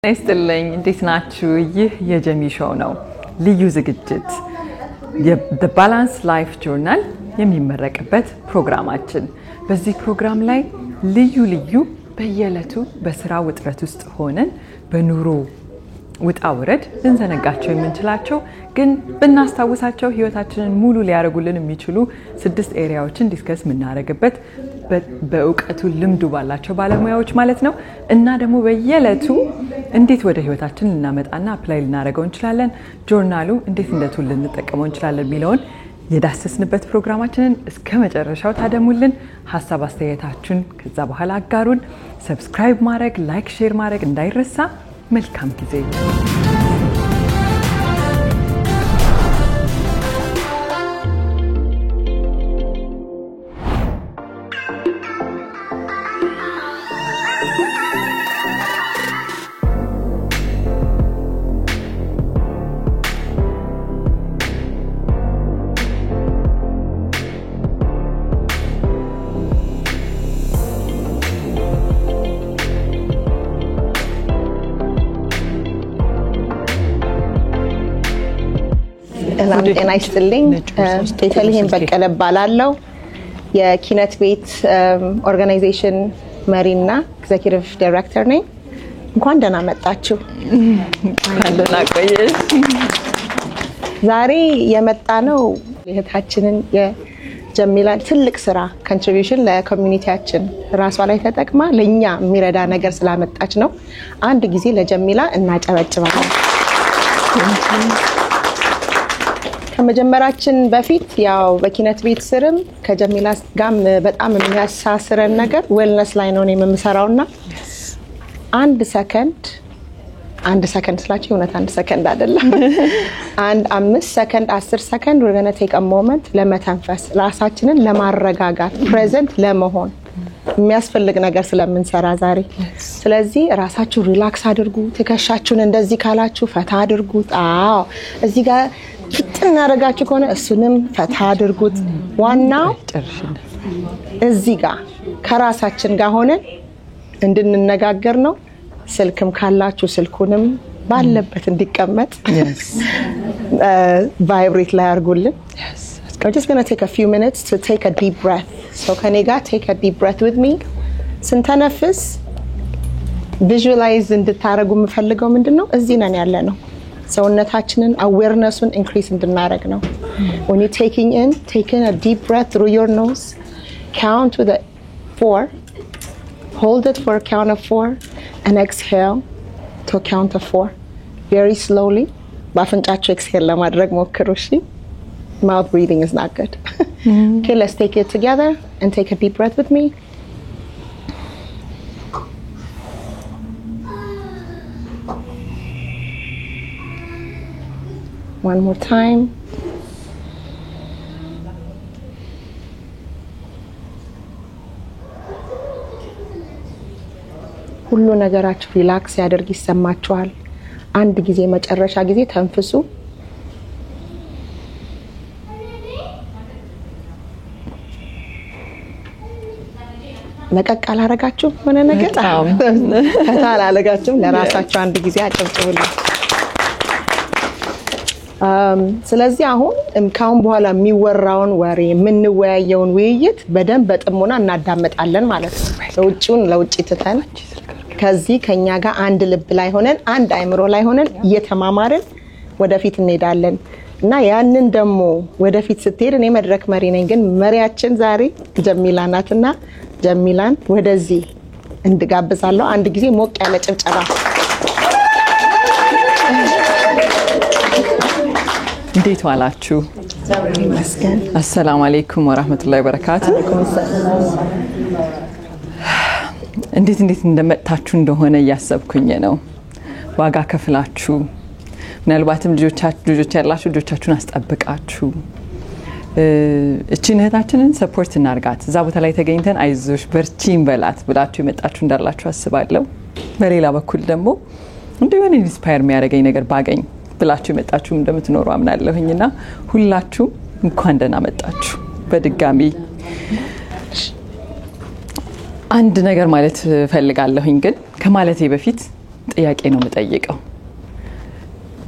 ይስጥልኝ እንዴት ናችሁ? ይህ የጀሚ ሾው ነው። ልዩ ዝግጅት The Balance Life Journal የሚመረቅበት ፕሮግራማችን። በዚህ ፕሮግራም ላይ ልዩ በየዕለቱ በስራ ውጥረት ውስጥ ሆነን በኑሮ ውጣ ውረድ ልንዘነጋቸው የምንችላቸው ግን ብናስታውሳቸው ህይወታችንን ሙሉ ሊያረጉልን የሚችሉ 6 ኤሪያዎችን ዲስከስ ምናረግበት በእውቀቱ ልምዱ ባላቸው ባለሙያዎች ማለት ነው። እና ደግሞ በየዕለቱ እንዴት ወደ ህይወታችን ልናመጣና አፕላይ ልናረጋው እንችላለን፣ ጆርናሉ እንዴት እንደቱል ልንጠቀመው እንችላለን የሚለውን የዳሰስንበት ፕሮግራማችንን እስከ መጨረሻው ታደሙልን። ሐሳብ አስተያየታችሁን ከዛ በኋላ አጋሩን። ሰብስክራይብ ማድረግ፣ ላይክ፣ ሼር ማድረግ እንዳይረሳ። መልካም ጊዜ። ጤና ይስጥልኝ። ቤተልሔም በቀለ እባላለሁ። የኪነት ቤት ኦርጋናይዜሽን መሪና ኤግዜኪቲቭ ዳይሬክተር ነኝ። እንኳን ደህና መጣችሁ። እንኳን ደህና ቆየሽ። ዛሬ የመጣነው እህታችንን የጀሚላን ትልቅ ስራ ኮንትሪቢዩሽን ለኮሚኒቲያችን ራሷ ላይ ተጠቅማ ለኛ የሚረዳ ነገር ስላመጣች ነው። አንድ ጊዜ ለጀሚላ እናጨበጭባለን። ከመጀመራችን በፊት ያው በኪነት ቤት ስርም ከጀሚላ ጋም በጣም የሚያሳስረን ነገር ዌልነስ ላይ ነው የምንሰራውና አንድ ሰከንድ ስላችሁ እውነት አንድ ሰከንድ አይደለም። 5 ሰከንድ 10 ሰከንድ we're going to take a moment ለመተንፈስ ራሳችንን ለማረጋጋት ፕሬዘንት ለመሆን የሚያስፈልግ ነገር ስለምንሰራ ዛሬ። ስለዚህ ራሳችሁ ሪላክስ አድርጉ። ትከሻችሁን እንደዚህ ካላችሁ ፈታ አድርጉት። እዚህ ጋር ፍጥና አረጋችሁ ከሆነ እሱንም ፈታ አድርጉት። ዋናው እዚህ ጋር ከራሳችን ጋር ሆነን እንድንነጋገር ነው። ስልክም ካላችሁ ስልኩንም ባለበት እንዲቀመጥ ቫይብሬት ላይ አድርጉልን። We're just going to take a few minutes to take a deep breath. So Kanega, take a deep breath with me. ስንተነፍስ visualize እንድታረጉ የምፈልገው ምንድነው እዚህ ነን ያለነው። ሰውነታችንን awareness-ን increase እንድናረግ ነው። When you're taking a deep breath through your nose, count to the 4. Hold it for a count of 4 and exhale to a count of 4. Very slowly. በአፍንጫችሁ exhale ለማድረግ ሞክሩ እሺ። Mouth breathing is not good. Okay, let's take it together and take a deep breath with me. One more time. ሁሉ ነገራችሁ ሪላክስ ያደርግ ይሰማችኋል። አንድ ጊዜ መጨረሻ ጊዜ ተንፍሱ። ለቀቅ አላረጋችሁ ሆነ ነገር አላረጋችሁ። ለራሳችሁ አንድ ጊዜ አጨብጭቡልኝ። ስለዚህ አሁን ካሁን በኋላ የሚወራውን ወሬ የምንወያየውን ውይይት በደንብ በጥሞና እናዳምጣለን ማለት ነው። ለውጪ ትተን ከዚህ ከኛ ጋር አንድ ልብ ላይ ሆነን አንድ አይምሮ ላይ ሆነን እየተማማርን ወደፊት እንሄዳለን። እና ያንን ደግሞ ወደፊት ስትሄድ እኔ መድረክ መሪ ነኝ፣ ግን መሪያችን ዛሬ ጀሚላ ናትና ጀሚላን ወደዚህ እንድጋብዛለሁ። አንድ ጊዜ ሞቅ ያለ ጭብጨባ። እንዴት ዋላችሁ? ይመስገን። አሰላሙ አለይኩም ወራህመቱላሂ ወበረካቱ። እንዴት እንደመጣችሁ እንደሆነ ያሰብኩኝ ነው። ዋጋ ከፍላችሁ ምናልባትም ልጆች ያላችሁ ልጆቻችሁን አስጠብቃችሁ እቺን እህታችንን ሰፖርት እናርጋት። እዛ ቦታ ላይ ተገኝተን አይዞሽ በርቺን በላት ብላችሁ የመጣችሁ እንዳላችሁ አስባለሁ። በሌላ በኩል ደግሞ እንደሆነ ኢንስፓየር የሚያደርገኝ ነገር ባገኝ ብላችሁ የመጣችሁ እንደምትኖሩ አምናለሁኝና ሁላችሁ እንኳን ደህና መጣችሁ በድጋሚ። አንድ ነገር ማለት ፈልጋለሁኝ ግን ከማለቴ በፊት ጥያቄ ነው የምጠይቀው።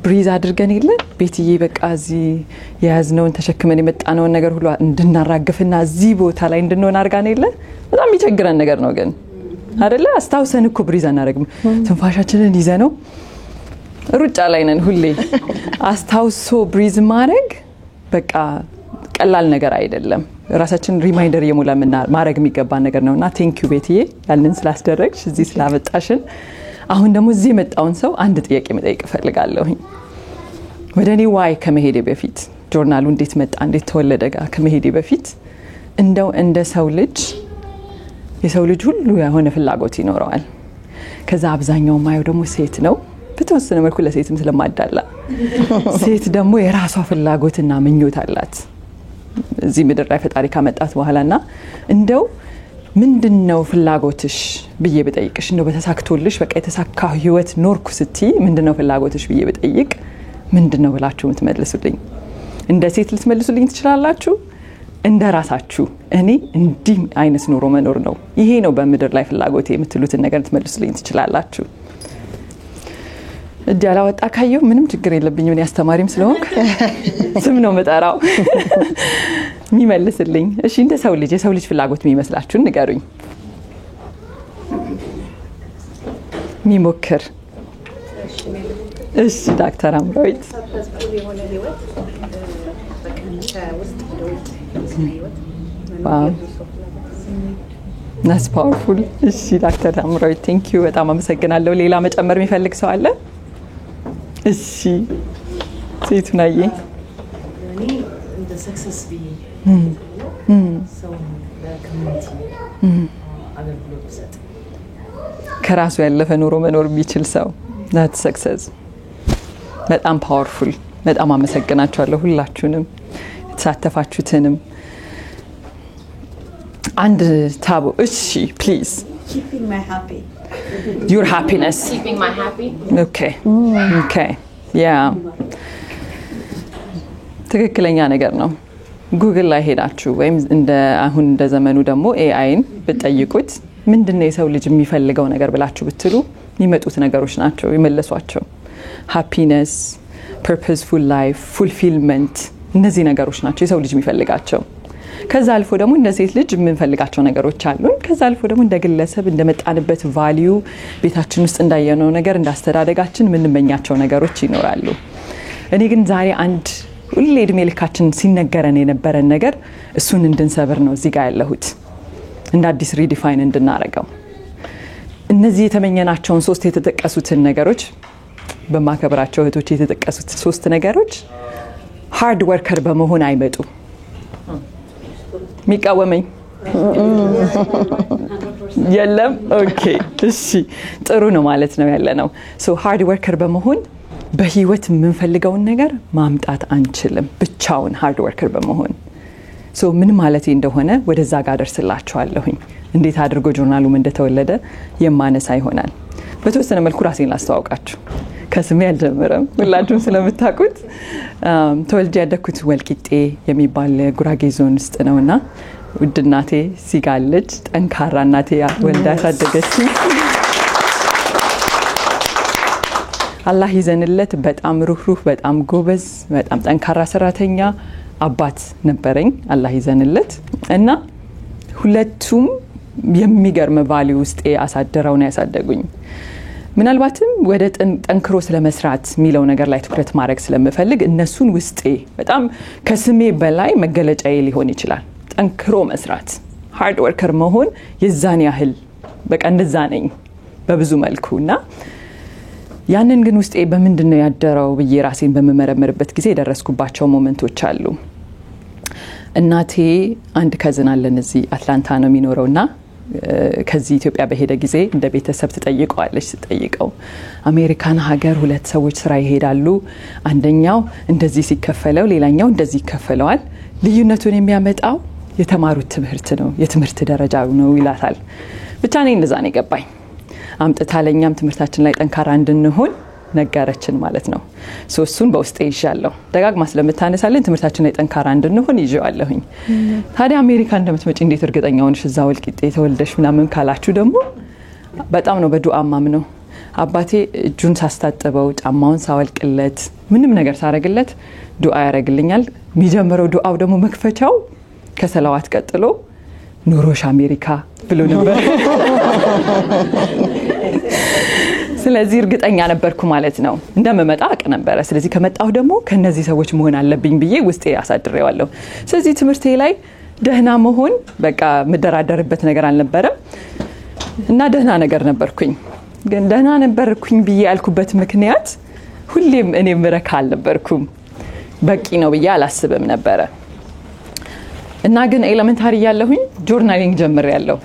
ብሪዝ አድርገን የለ ቤትዬ በቃ እዚህ የያዝነውን ተሸክመን የመጣነውን ነገር ሁሉ እንድናራግፍና እዚህ ቦታ ላይ እንድንሆን አድርጋን የለ በጣም የሚቸግረን ነገር ነው ግን አይደለ? አስታውሰን እኮ ብሪዝ አናደርግም። ትንፋሻችንን ይዘነው ሩጫ ላይ ነን ሁሌ። አስታውሶ ብሪዝ ማድረግ በቃ ቀላል ነገር አይደለም። ራሳችን ሪማይንደር የሞላ ማድረግ የሚገባ ነገር ነውና ቴንክ ዩ ቤትዬ ያንን ስላስደረግሽ እዚህ ስላመጣሽን። አሁን ደግሞ እዚህ የመጣውን ሰው አንድ ጥያቄ መጠየቅ ፈልጋለሁ። ወደኔ ዋይ ከመሄዴ በፊት ጆርናሉ እንዴት መጣ እንዴት ተወለደ ጋር ከመሄዴ በፊት እንደው እንደ ሰው ልጅ የሰው ልጅ ሁሉ የሆነ ፍላጎት ይኖረዋል። ከዛ አብዛኛው ማየው ደግሞ ሴት ነው። በተወሰነ መልኩ ለሴትም ስለማዳላ ሴት ደግሞ የራሷ ፍላጎትና ምኞት አላት እዚህ ምድር ላይ ፈጣሪ ካመጣት በኋላና እንደው ምንድነው ፍላጎትሽ ብዬ በጠይቅሽ እንደው በተሳክቶልሽ በቃ የተሳካ ህይወት ኖርኩ ስትይ ምንድነው ፍላጎትሽ ብዬ በጠይቅ ምንድነው ብላችሁ የምትመልሱልኝ? እንደ ሴት ልትመልሱልኝ ትችላላችሁ? እንደ ራሳችሁ እኔ እንዲህ አይነት ኑሮ መኖር ነው ይሄ ነው በምድር ላይ ፍላጎቴ የምትሉትን ነገር ልትመልሱልኝ ትችላላችሁ? እጅ ያላወጣ ካየው ምንም ችግር የለብኝም። እኔ አስተማሪም ስለሆንኩ ስም ነው መጣራው የሚመልስልኝ። እሺ እንደ ሰው ልጅ የሰው ልጅ ፍላጎት የሚመስላችሁ ንገሩኝ። ሚሞክር እሺ ዶክተር አምሮይት ናስ ፓወርፉል። እሺ ዶክተር አምሮይት ቴንክ ዩ በጣም አመሰግናለሁ። ሌላ መጨመር የሚፈልግ ሰው አለ? እሺ ሴቱናዬ እኔ እንደ ሰክሰስ ቢ ሰው በኮሚኒቲ አገልግሎት ሰጥ ከራሱ ያለፈ ኑሮ መኖር የሚችል ሰው ናት ሰክሰስ። በጣም ፓወርፉል። በጣም አመሰግናችኋለሁ ሁላችሁንም የተሳተፋችሁትንም። አንድ ታቡ እሺ ፕሊዝ keeping my happy your happiness keeping my happy okay yeah ትክክለኛ ነገር ነው። ጉግል ላይ ሄዳችሁ ወይም እንደ አሁን እንደ ዘመኑ ደግሞ ኤአይን ብትጠይቁት ምንድነው የሰው ልጅ የሚፈልገው ነገር ብላችሁ ብትሉ የሚመጡት ነገሮች ናቸው ይመለሷቸው። ሃፒነስ፣ ፐርፐስፉል ላይፍ፣ ፉልፊልመንት እነዚህ ነገሮች ናቸው የሰው ልጅ የሚፈልጋቸው። ከዛ አልፎ ደግሞ እንደ ሴት ልጅ የምንፈልጋቸው ነገሮች አሉን። ከዛ አልፎ ደግሞ እንደ ግለሰብ እንደመጣንበት ቫልዩ ቤታችን ውስጥ እንዳየነው ነገር እንዳስተዳደጋችን የምንመኛቸው ነገሮች ይኖራሉ። እኔ ግን ዛሬ አንድ ሁሌ እድሜ ልካችን ሲነገረን የነበረን ነገር እሱን እንድንሰብር ነው እዚህ ጋር ያለሁት እንደ አዲስ ሪዲፋይን እንድናረገው። እነዚህ የተመኘናቸውን ሶስት የተጠቀሱትን ነገሮች በማከብራቸው እህቶች የተጠቀሱት ሶስት ነገሮች ሃርድ ወርከር በመሆን አይመጡ። ሚቃወመኝ የለም? ኦኬ እሺ ጥሩ ነው ማለት ነው ያለነው። ሶ ሃርድ ወርከር በመሆን በህይወት የምንፈልገውን ነገር ማምጣት አንችልም ብቻውን ሃርድ ወርከር በመሆን። ሶ ምን ማለት እንደሆነ ወደዛ ጋር ደርስላችኋለሁኝ። እንዴት አድርጎ ጆርናሉም እንደተወለደ የማነሳ ይሆናል። በተወሰነ መልኩ ራሴን ላስተዋውቃችሁ። ከስሜ አልጀምርም ሁላችሁም ስለምታውቁት። ተወልጄ ያደግኩት ወልቂጤ የሚባል ጉራጌ ዞን ውስጥ ነውና ውድ እናቴ ሲጋለች ጠንካራ እናቴ ወልዳ ያሳደገችኝ አላህ ይዘንለት በጣም ሩህሩህ በጣም ጎበዝ በጣም ጠንካራ ሰራተኛ አባት ነበረኝ አላህ ይዘንለት እና ሁለቱም የሚገርም ቫልዩ ውስጥ ያሳደረው ነው ያሳደጉኝ። ምናልባትም ወደ ጠንክሮ ስለመስራት ሚለው ነገር ላይ ትኩረት ማድረግ ስለምፈልግ እነሱን ውስጤ በጣም ከስሜ በላይ መገለጫዬ ሊሆን ይችላል። ጠንክሮ መስራት ሃርድ ወርከር መሆን የዛን ያህል በቃ እንደዛ ነኝ በብዙ መልኩና ያንን ግን ውስጤ በምንድነው ያደረው ብዬ ራሴን በመመረመርበት ጊዜ የደረስኩባቸው ሞመንቶች አሉ። እናቴ አንድ ከዝን አለን እዚህ አትላንታ ነው የሚኖረውና ከዚህ ኢትዮጵያ በሄደ ጊዜ እንደ ቤተሰብ ትጠይቀዋለች። ትጠይቀው አሜሪካን ሀገር ሁለት ሰዎች ስራ ይሄዳሉ። አንደኛው እንደዚህ ሲከፈለው ሌላኛው እንደዚህ ይከፈለዋል። ልዩነቱን የሚያመጣው የተማሩት ትምህርት ነው የትምህርት ደረጃው ነው ይላታል። ብቻ እኔ እንደዛ ነው የገባኝ። አምጥታ ለኛም ትምህርታችን ላይ ጠንካራ እንድንሆን ነገረችን ማለት ነው። እሱን በውስጤ ይዣለሁ። ደጋግማ ስለምታነሳለን ትምህርታችን ላይ ጠንካራ እንድንሆን ይዤዋለሁኝ። ታዲያ አሜሪካ እንደምትመጪ እንዴት እርግጠኛ ሆንሽ? እዛ ወልቂጤ ተወልደሽ ምናምን ካላችሁ ደግሞ በጣም ነው በዱዓ ማምነው። አባቴ እጁን ሳስታጥበው ጫማውን ሳወልቅለት ምንም ነገር ሳረግለት ዱዓ ያረግልኛል። የሚጀምረው ዱዓው ደግሞ መክፈቻው ከሰላዋት ቀጥሎ ኑሮሽ አሜሪካ ብሎ ነበር። ስለዚህ እርግጠኛ ነበርኩ ማለት ነው እንደምመጣ አቅ ነበረ። ስለዚህ ከመጣሁ ደግሞ ከነዚህ ሰዎች መሆን አለብኝ ብዬ ውስጤ ያሳድሬዋለሁ። ስለዚህ ትምህርቴ ላይ ደህና መሆን በቃ መደራደርበት ነገር አልነበረም እና ደህና ነገር ነበርኩኝ። ግን ደህና ነበርኩኝ ብዬ ያልኩበት ምክንያት ሁሌም እኔ ምረካ አልነበርኩም፣ በቂ ነው ብዬ አላስብም ነበረ። እና ግን ኤሌመንታሪ ያለሁኝ ጆርናሊንግ ጀምሬያለሁ።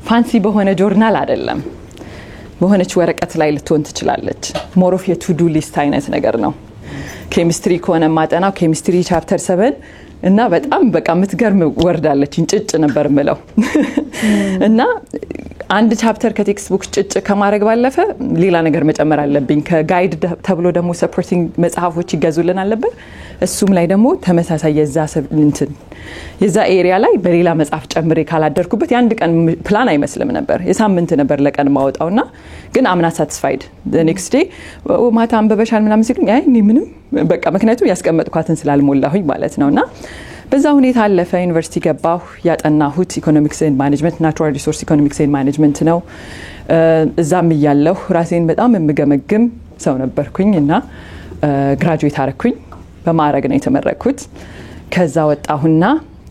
ፋንሲ በሆነ ጆርናል አይደለም፣ በሆነች ወረቀት ላይ ልትሆን ትችላለች። ሞር ኦፍ የቱዱ ሊስት አይነት ነገር ነው። ኬሚስትሪ ከሆነ ማጠናው ኬሚስትሪ ቻፕተር 7 እና በጣም በቃ የምትገርም ወርዳለች። እንጭጭ ነበር ምለው እና አንድ ቻፕተር ከቴክስት ቡክ ጭጭ ከማድረግ ባለፈ ሌላ ነገር መጨመር አለብኝ። ከጋይድ ተብሎ ደግሞ ሰፖርቲንግ መጽሐፎች ይገዙልን አለበት። እሱም ላይ ደግሞ ተመሳሳይ የዛ ኤሪያ ላይ በሌላ መጽሐፍ ጨምሬ ካላደርኩበት የአንድ ቀን ፕላን አይመስልም ነበር። የሳምንት ነበር ለቀን ማወጣውና ግን አምና ሳቲስፋይድ ኔክስት ዴይ ማታ አንበበሻል ምናምን ሲሉኝ አይ እኔ ምንም በቃ ምክንያቱም ያስቀመጥኳትን ስላልሞላሁኝ ማለት ነውና በዛ ሁኔታ አለፈ። ዩኒቨርሲቲ ገባሁ። ያጠናሁት ኢኮኖሚክስ ኤንድ ማኔጅመንት ናቹራል ሪሶርስ ኢኮኖሚክስ ኤንድ ማኔጅመንት ነው። እዛም እያለሁ ራሴን በጣም የምገመግም ሰው ነበርኩኝ እና ግራጁዌት አረኩኝ። በማዕረግ ነው የተመረኩት። ከዛ ወጣሁና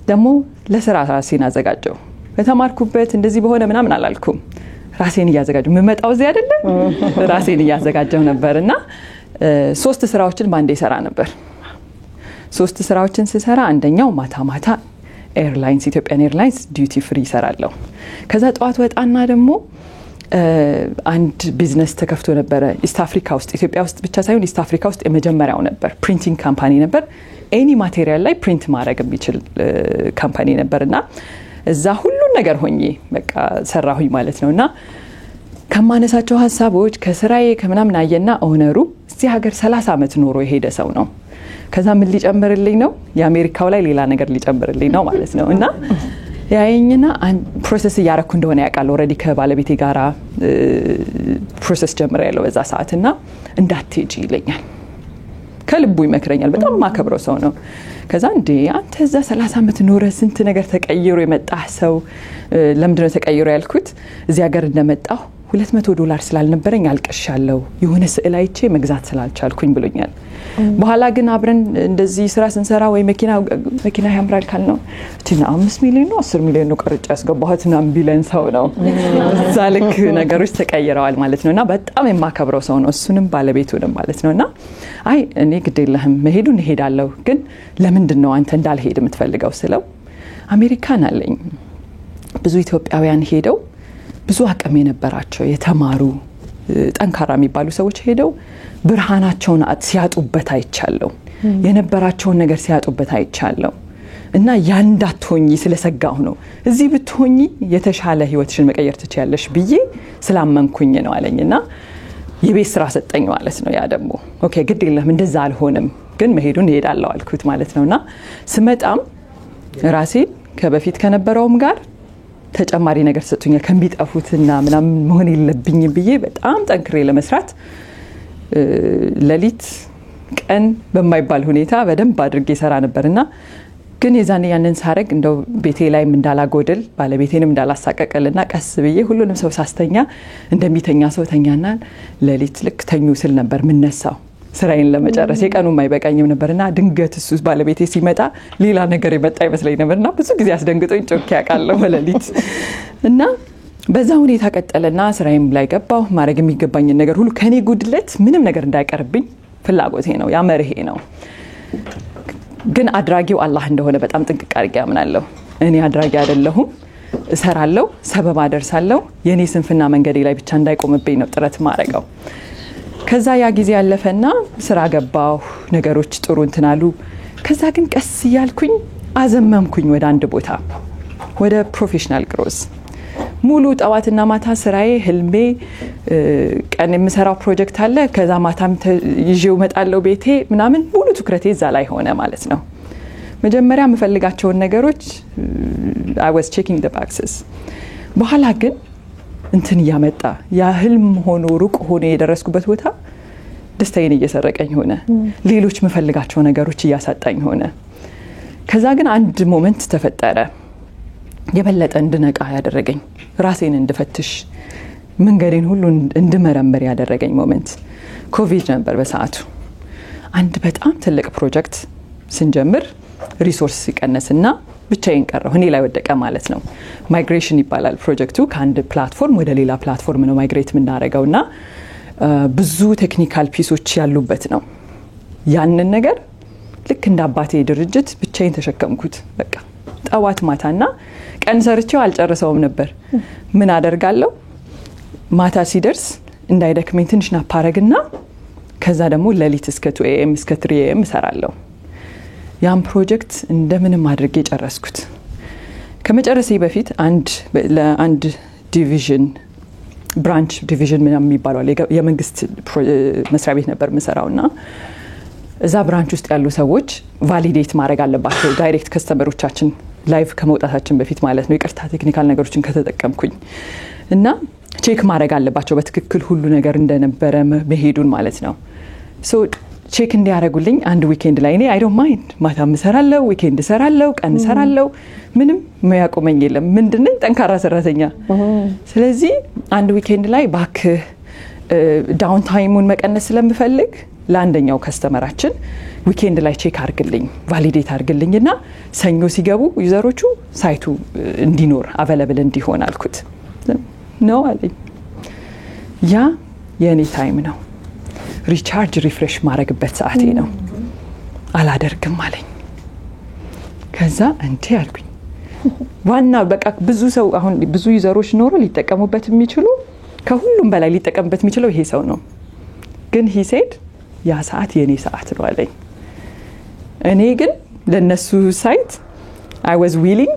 ደግሞ ለስራ ራሴን አዘጋጀው። በተማርኩበት እንደዚህ በሆነ ምናምን አላልኩም። ራሴን እያዘጋጀው የምመጣው እዚህ አይደለም ራሴን እያዘጋጀው ነበርና 3 ስራዎችን ባንዴ ሰራ ነበር። 3 ስራዎችን ስሰራ አንደኛው ማታ ኤርላይንስ ኢትዮጵያን ኤርላይንስ ዲዩቲ ፍሪ ይሰራለሁ። ከዛ ጠዋት ወጣና ደግሞ አንድ ቢዝነስ ተከፍቶ ነበረ ኢስት አፍሪካ ውስጥ፣ ኢትዮጵያ ውስጥ ብቻ ሳይሆን ኢስት አፍሪካ ውስጥ የመጀመሪያው ነበር። ፕሪንቲንግ ካምፓኒ ነበር። ኤኒ ማቴሪያል ላይ ፕሪንት ማድረግ የሚችል ካምፓኒ ነበርና እዛ ሁሉን ነገር ሆኜ በቃ ሰራሁኝ ማለት ነውና ከማነሳቸው ሐሳቦች ከስራዬ ከምናምን አየና ኦነሩ እዚህ ሀገር 30 ዓመት ኖሮ የሄደ ሰው ነው። ከዛ ምን ሊጨምርልኝ ነው? የአሜሪካው ላይ ሌላ ነገር ሊጨምርልኝ ነው ማለት ነው። እና ያየኝና ፕሮሰስ እያረኩ እንደሆነ ያውቃል። ኦልሬዲ ከባለቤቴ ጋራ ፕሮሰስ ጀምሬያለሁ በዛ ሰዓትና እንዳትሄጂ ይለኛል። ከልቡ ይመክረኛል። በጣም ማከብረው ሰው ነው። ከዛ እንዴ አንተ እዛ 30 ዓመት ኖረ ስንት ነገር ተቀይሮ የመጣህ ሰው ለምንድነው ተቀይሮ ያልኩት? እዚህ ሀገር እንደመጣሁ $200 ስላልነበረኝ አልቀሻለሁ። የሆነ ስዕል አይቼ መግዛት ስላልቻልኩኝ ብሎኛል። በኋላ ግን አብረን እንደዚህ ስራ ስንሰራ ወይ መኪና ያምራል ካልነው እቺና 5 ሚሊዮን ነው 10 ሚሊዮን ነው ቀርጬ ያስገባሁት እና ቢለን ሰው ነው። እዛ ልክ ነገሮች ተቀይረዋል ማለት ነውና በጣም የማከብረው ሰው ነው። እሱንም ባለቤቱንም ማለት ነውና አይ እኔ ግዴለህም መሄዱን እሄዳለሁ፣ ግን ለምንድን ነው አንተ እንዳልሄድ የምትፈልገው ስለው አሜሪካን አለኝ ብዙ ኢትዮጵያውያን ሄደው ብዙ አቅም የነበራቸው የተማሩ ጠንካራ የሚባሉ ሰዎች ሄደው ብርሃናቸውን ሲያጡበት አይቻለው፣ የነበራቸውን ነገር ሲያጡበት አይቻለው እና ያንዳትሆኚ ስለሰጋሁ ነው እዚህ ብትሆኚ የተሻለ ህይወትሽን መቀየር ትችያለሽ ብዬ ስላመንኩኝ ነው አለኝና የቤት ስራ ሰጠኝ ማለት ነው። ያ ደግሞ ኦኬ ግድ የለም እንደዛ አልሆነም ግን መሄዱን እሄዳለሁ አልኩት ማለት ነውና ስመጣም ራሴ ከበፊት ከነበረውም ጋር ተጨማሪ ነገር ሰጥቶኛል። ከሚጠፉትና ምናምን መሆን የለብኝ ብዬ በጣም ጠንክሬ ለመስራት ለሊት ቀን በማይባል ሁኔታ በደንብ አድርጌ ሰራ ነበርና ግን የዛኔ ያንን ሳረግ እንደው ቤቴ ላይም እንዳላጎደል ባለቤቴንም እንዳላሳቀቀልና ቀስ ብዬ ሁሉንም ሰው ሳስተኛ እንደሚተኛ ሰው ተኛና ለሊት ልክ ተኙ ስል ነበር ምነሳው ስራዬን ለመጨረስ። የቀኑም አይበቃኝም ነበርና ድንገት እሱ ባለቤቴ ሲመጣ ሌላ ነገር የመጣ ይመስለኝ ነበርና ብዙ ጊዜ አስደንግጦኝ ጮኬ ያውቃለሁ በሌሊት እና በዛ ሁኔታ ቀጠለና ስራዬም ላይ ገባሁ። ማድረግ የሚገባኝን ነገር ሁሉ ከኔ ጉድለት ምንም ነገር እንዳይቀርብኝ ፍላጎቴ ነው፣ ያመርሄ ነው። ግን አድራጊው አላህ እንደሆነ በጣም ጥንቅቅ አድርጌ አምናለሁ። እኔ አድራጊ አይደለሁም፣ እሰራለሁ፣ ሰበብ አደርሳለሁ። የኔ ስንፍና መንገዴ ላይ ብቻ እንዳይቆምብኝ ነው ጥረት ማድረገው። ከዛ ያ ጊዜ ያለፈና ስራ ገባሁ፣ ነገሮች ጥሩ እንትናሉ። ከዛ ግን ቀስ እያልኩኝ አዘመምኩኝ ወደ አንድ ቦታ፣ ወደ ፕሮፌሽናል ግሮዝ። ሙሉ ጠዋትና ማታ ስራዬ ህልሜ፣ ቀን የምሰራው ፕሮጀክት አለ፣ ከዛ ማታም ይዤው መጣለው ቤቴ ምናምን ሙሉ ትኩረቴ እዛ ላይ ሆነ ማለት ነው። መጀመሪያ የምፈልጋቸውን ነገሮች I was checking the boxes። በኋላ ግን እንትን ያመጣ ያ ህልም ሆኖ ሩቅ ሆኖ የደረስኩበት ቦታ ደስታዬን እየሰረቀኝ ሆነ። ሌሎች መፈልጋቸው ነገሮች እያሳጣኝ ሆነ። ከዛ ግን አንድ ሞመንት ተፈጠረ የበለጠ እንድነቃ ያደረገኝ ራሴን እንድፈትሽ መንገዴን ሁሉ እንድመረምር ያደረገኝ ሞመንት ኮቪድ ነበር በሰዓቱ። አንድ በጣም ትልቅ ፕሮጀክት ስንጀምር ሪሶርስ ሲቀነስና ብቻዬን ቀረሁ። እኔ ላይ ወደቀ ማለት ነው። ማይግሬሽን ይባላል ፕሮጀክቱ። ከአንድ ፕላትፎርም ወደ ሌላ ፕላትፎርም ነው ማይግሬት የምናደርገውና ብዙ ቴክኒካል ፒሶች ያሉበት ነው። ያንን ነገር ልክ እንደ አባቴ ድርጅት ብቻዬን ተሸከምኩት። በቃ ጠዋት ማታና ቀን ሰርቼው አልጨርሰውም ነበር። ምን አደርጋለሁ? ማታ ሲደርስ እንዳይደክመኝ ትንሽ ናፕ አረግና ከዛ ደግሞ ሌሊት እስከ 2 AM እስከ 3 AM እሰራለሁ። ያን ፕሮጀክት እንደምንም አድርጌ ጨረስኩት። ከመጨረሴ በፊት ለአንድ ዲቪዥን ብራንች ዲቪዥን ምናምን የሚባለው የመንግስት መስሪያ ቤት ነበር የምሰራውና እዛ ብራንች ውስጥ ያሉ ሰዎች ቫሊዴት ማድረግ አለባቸው ዳይሬክት ከስተመሮቻችን ላይቭ ከመውጣታችን በፊት ማለት ነው። ይቅርታ ቴክኒካል ነገሮችን ከተጠቀምኩኝ እና ቼክ ማድረግ አለባቸው በትክክል ሁሉ ነገር እንደነበረ መሄዱን ማለት ነው። ሶ ቼክ እንዲያደርጉልኝ አንድ ዊኬንድ ላይ እኔ አይ ዶንት ማይንድ ማታ እሰራለሁ፣ ዊኬንድ እሰራለሁ፣ ቀን እሰራለሁ፣ ምንም የሚያቆመኝ የለም። ምንድነው ጠንካራ ሰራተኛ። ስለዚህ አንድ ዊኬንድ ላይ ባክ ዳውን ታይሙን መቀነስ ስለምፈልግ ለአንደኛው ከስተመራችን ዊኬንድ ላይ ቼክ አድርግልኝ ቫሊዴት አድርግልኝና ሰኞ ሲገቡ ዩዘሮቹ ሳይቱ እንዲኖር አቬለብል እንዲሆን አልኩት። ነው አለኝ። ያ የኔ ታይም ነው፣ ሪቻርጅ ሪፍሬሽ ማድረግበት ሰዓቴ ነው። አላደርግም አለኝ። ከዛ እንዴ አልኩኝ። ዋና በቃ ብዙ ሰው አሁን ብዙ ዩዘሮች ኖሮ ሊጠቀሙበት የሚችሉ ከሁሉም በላይ ሊጠቀምበት የሚችለው ይሄ ሰው ነው። ግን he said ያ ሰዓት የኔ ሰዓት ነው አለኝ። እኔ ግን ለነሱ ሳይት I was willing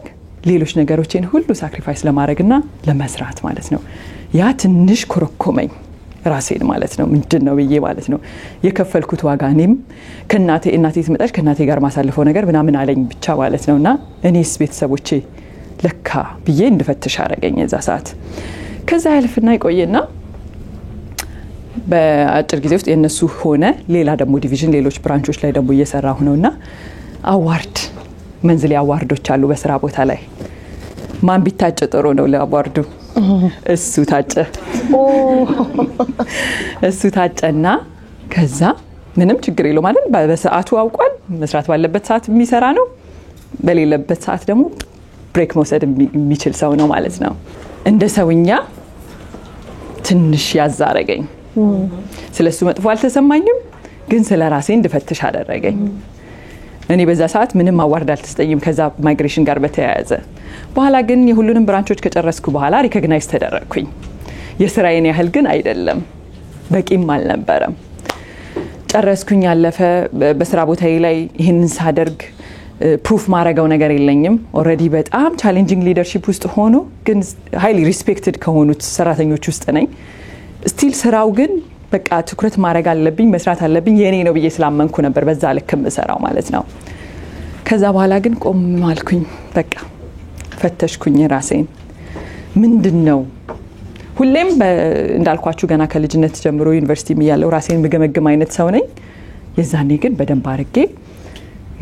ሌሎች ነገሮችን ሁሉ ሳክሪፋይስ ለማድረግና ለመስራት ማለት ነው። ያ ትንሽ ኮረኮመኝ ራሴን ማለት ነው። ምንድነው ብዬ ማለት ነው የከፈልኩት ዋጋ። እኔም እናቴ ትመጣች ከእናቴ ጋር ማሳልፈው ነገር ምናምን አለኝ ብቻ ማለት ነውና እኔስ ቤተሰቦቼ ለካ ብዬ እንድፈትሽ አደረገኝ እዛ ሰዓት። ከዛ ያልፍና ይቆየና በአጭር ጊዜ ውስጥ የነሱ ሆነ ሌላ ደግሞ ዲቪዥን ሌሎች ብራንቾች ላይ ደግሞ እየሰራሁ ነውና አዋርድ መንዝሊ አዋርዶች አሉ በስራ ቦታ ላይ። ማን ቢታጭ ጥሩ ነው ለአዋርዱ? እሱ ታጨ። እሱ ታጨና ከዛ ምንም ችግር የለው ማለት በሰዓቱ አውቋል። መስራት ባለበት ሰዓት የሚሰራ ነው፣ በሌለበት ሰዓት ደግሞ ብሬክ መውሰድ የሚችል ሰው ነው ማለት ነው። እንደ ሰውኛ ትንሽ ያዛረገኝ። ስለሱ መጥፎ አልተሰማኝም፣ ግን ስለራሴ እንድፈትሽ አደረገኝ። እኔ በዛ ሰዓት ምንም አዋርድ አልተሰጠኝም ከዛ ማይግሬሽን ጋር በተያያዘ። በኋላ ግን የሁሉንም ብራንቾች ከጨረስኩ በኋላ ሪኮግናይዝ ተደረግኩኝ። የስራዬን ያህል ግን አይደለም፣ በቂም አልነበረም። ጨረስኩኝ፣ ያለፈ። በስራ ቦታዬ ላይ ይሄንን ሳደርግ ፕሩፍ ማረጋው ነገር የለኝም። ኦሬዲ በጣም ቻሌንጂንግ ሊደርሺፕ ውስጥ ሆኖ ግን ሃይሊ ሪስፔክትድ ከሆኑት ሰራተኞች ውስጥ ነኝ። ስቲል ስራው ግን በቃ ትኩረት ማድረግ አለብኝ፣ መስራት አለብኝ፣ የኔ ነው ብዬ ስላመንኩ ነበር በዛ ልክ የምሰራው ማለት ነው። ከዛ በኋላ ግን ቆም አልኩኝ። በቃ ፈተሽኩኝ ራሴን። ምንድነው ሁሌም እንዳልኳችሁ ገና ከልጅነት ጀምሮ ዩኒቨርሲቲ እያለሁ ራሴን መገመገም አይነት ሰው ነኝ። የዛኔ ግን በደንብ አድርጌ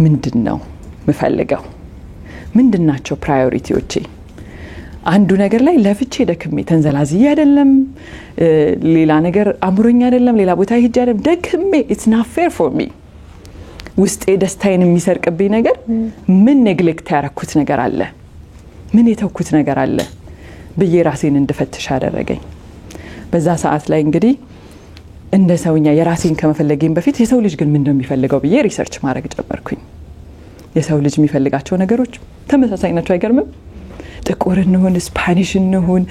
ምንድነው ምፈልገው? ምንድናቸው ፕራዮሪቲዎቼ? አንዱ ነገር ላይ ለፍቼ ደክሜ ተንዘላዝዬ አይደለም፣ ሌላ ነገር አምሮኝ አይደለም፣ ሌላ ቦታ ሄጄ አይደለም፣ ደክሜ it's not fair for me። ውስጤ ደስታዬን የሚሰርቅብኝ ነገር ምን ኔግሌክት ያረኩት ነገር አለ፣ ምን የተውኩት ነገር አለ ብዬ ራሴን እንድፈትሽ አደረገኝ። በዛ ሰዓት ላይ እንግዲህ እንደ ሰውኛ የራሴን ከመፈለጌም በፊት የሰው ልጅ ግን ምን እንደሚፈልገው ብዬ ሪሰርች ማድረግ ጀመርኩኝ። የሰው ልጅ የሚፈልጋቸው ነገሮች ተመሳሳይ ናቸው፣ አይገርምም? ጥቁር እንሁን፣ ስፓኒሽ እንሁን፣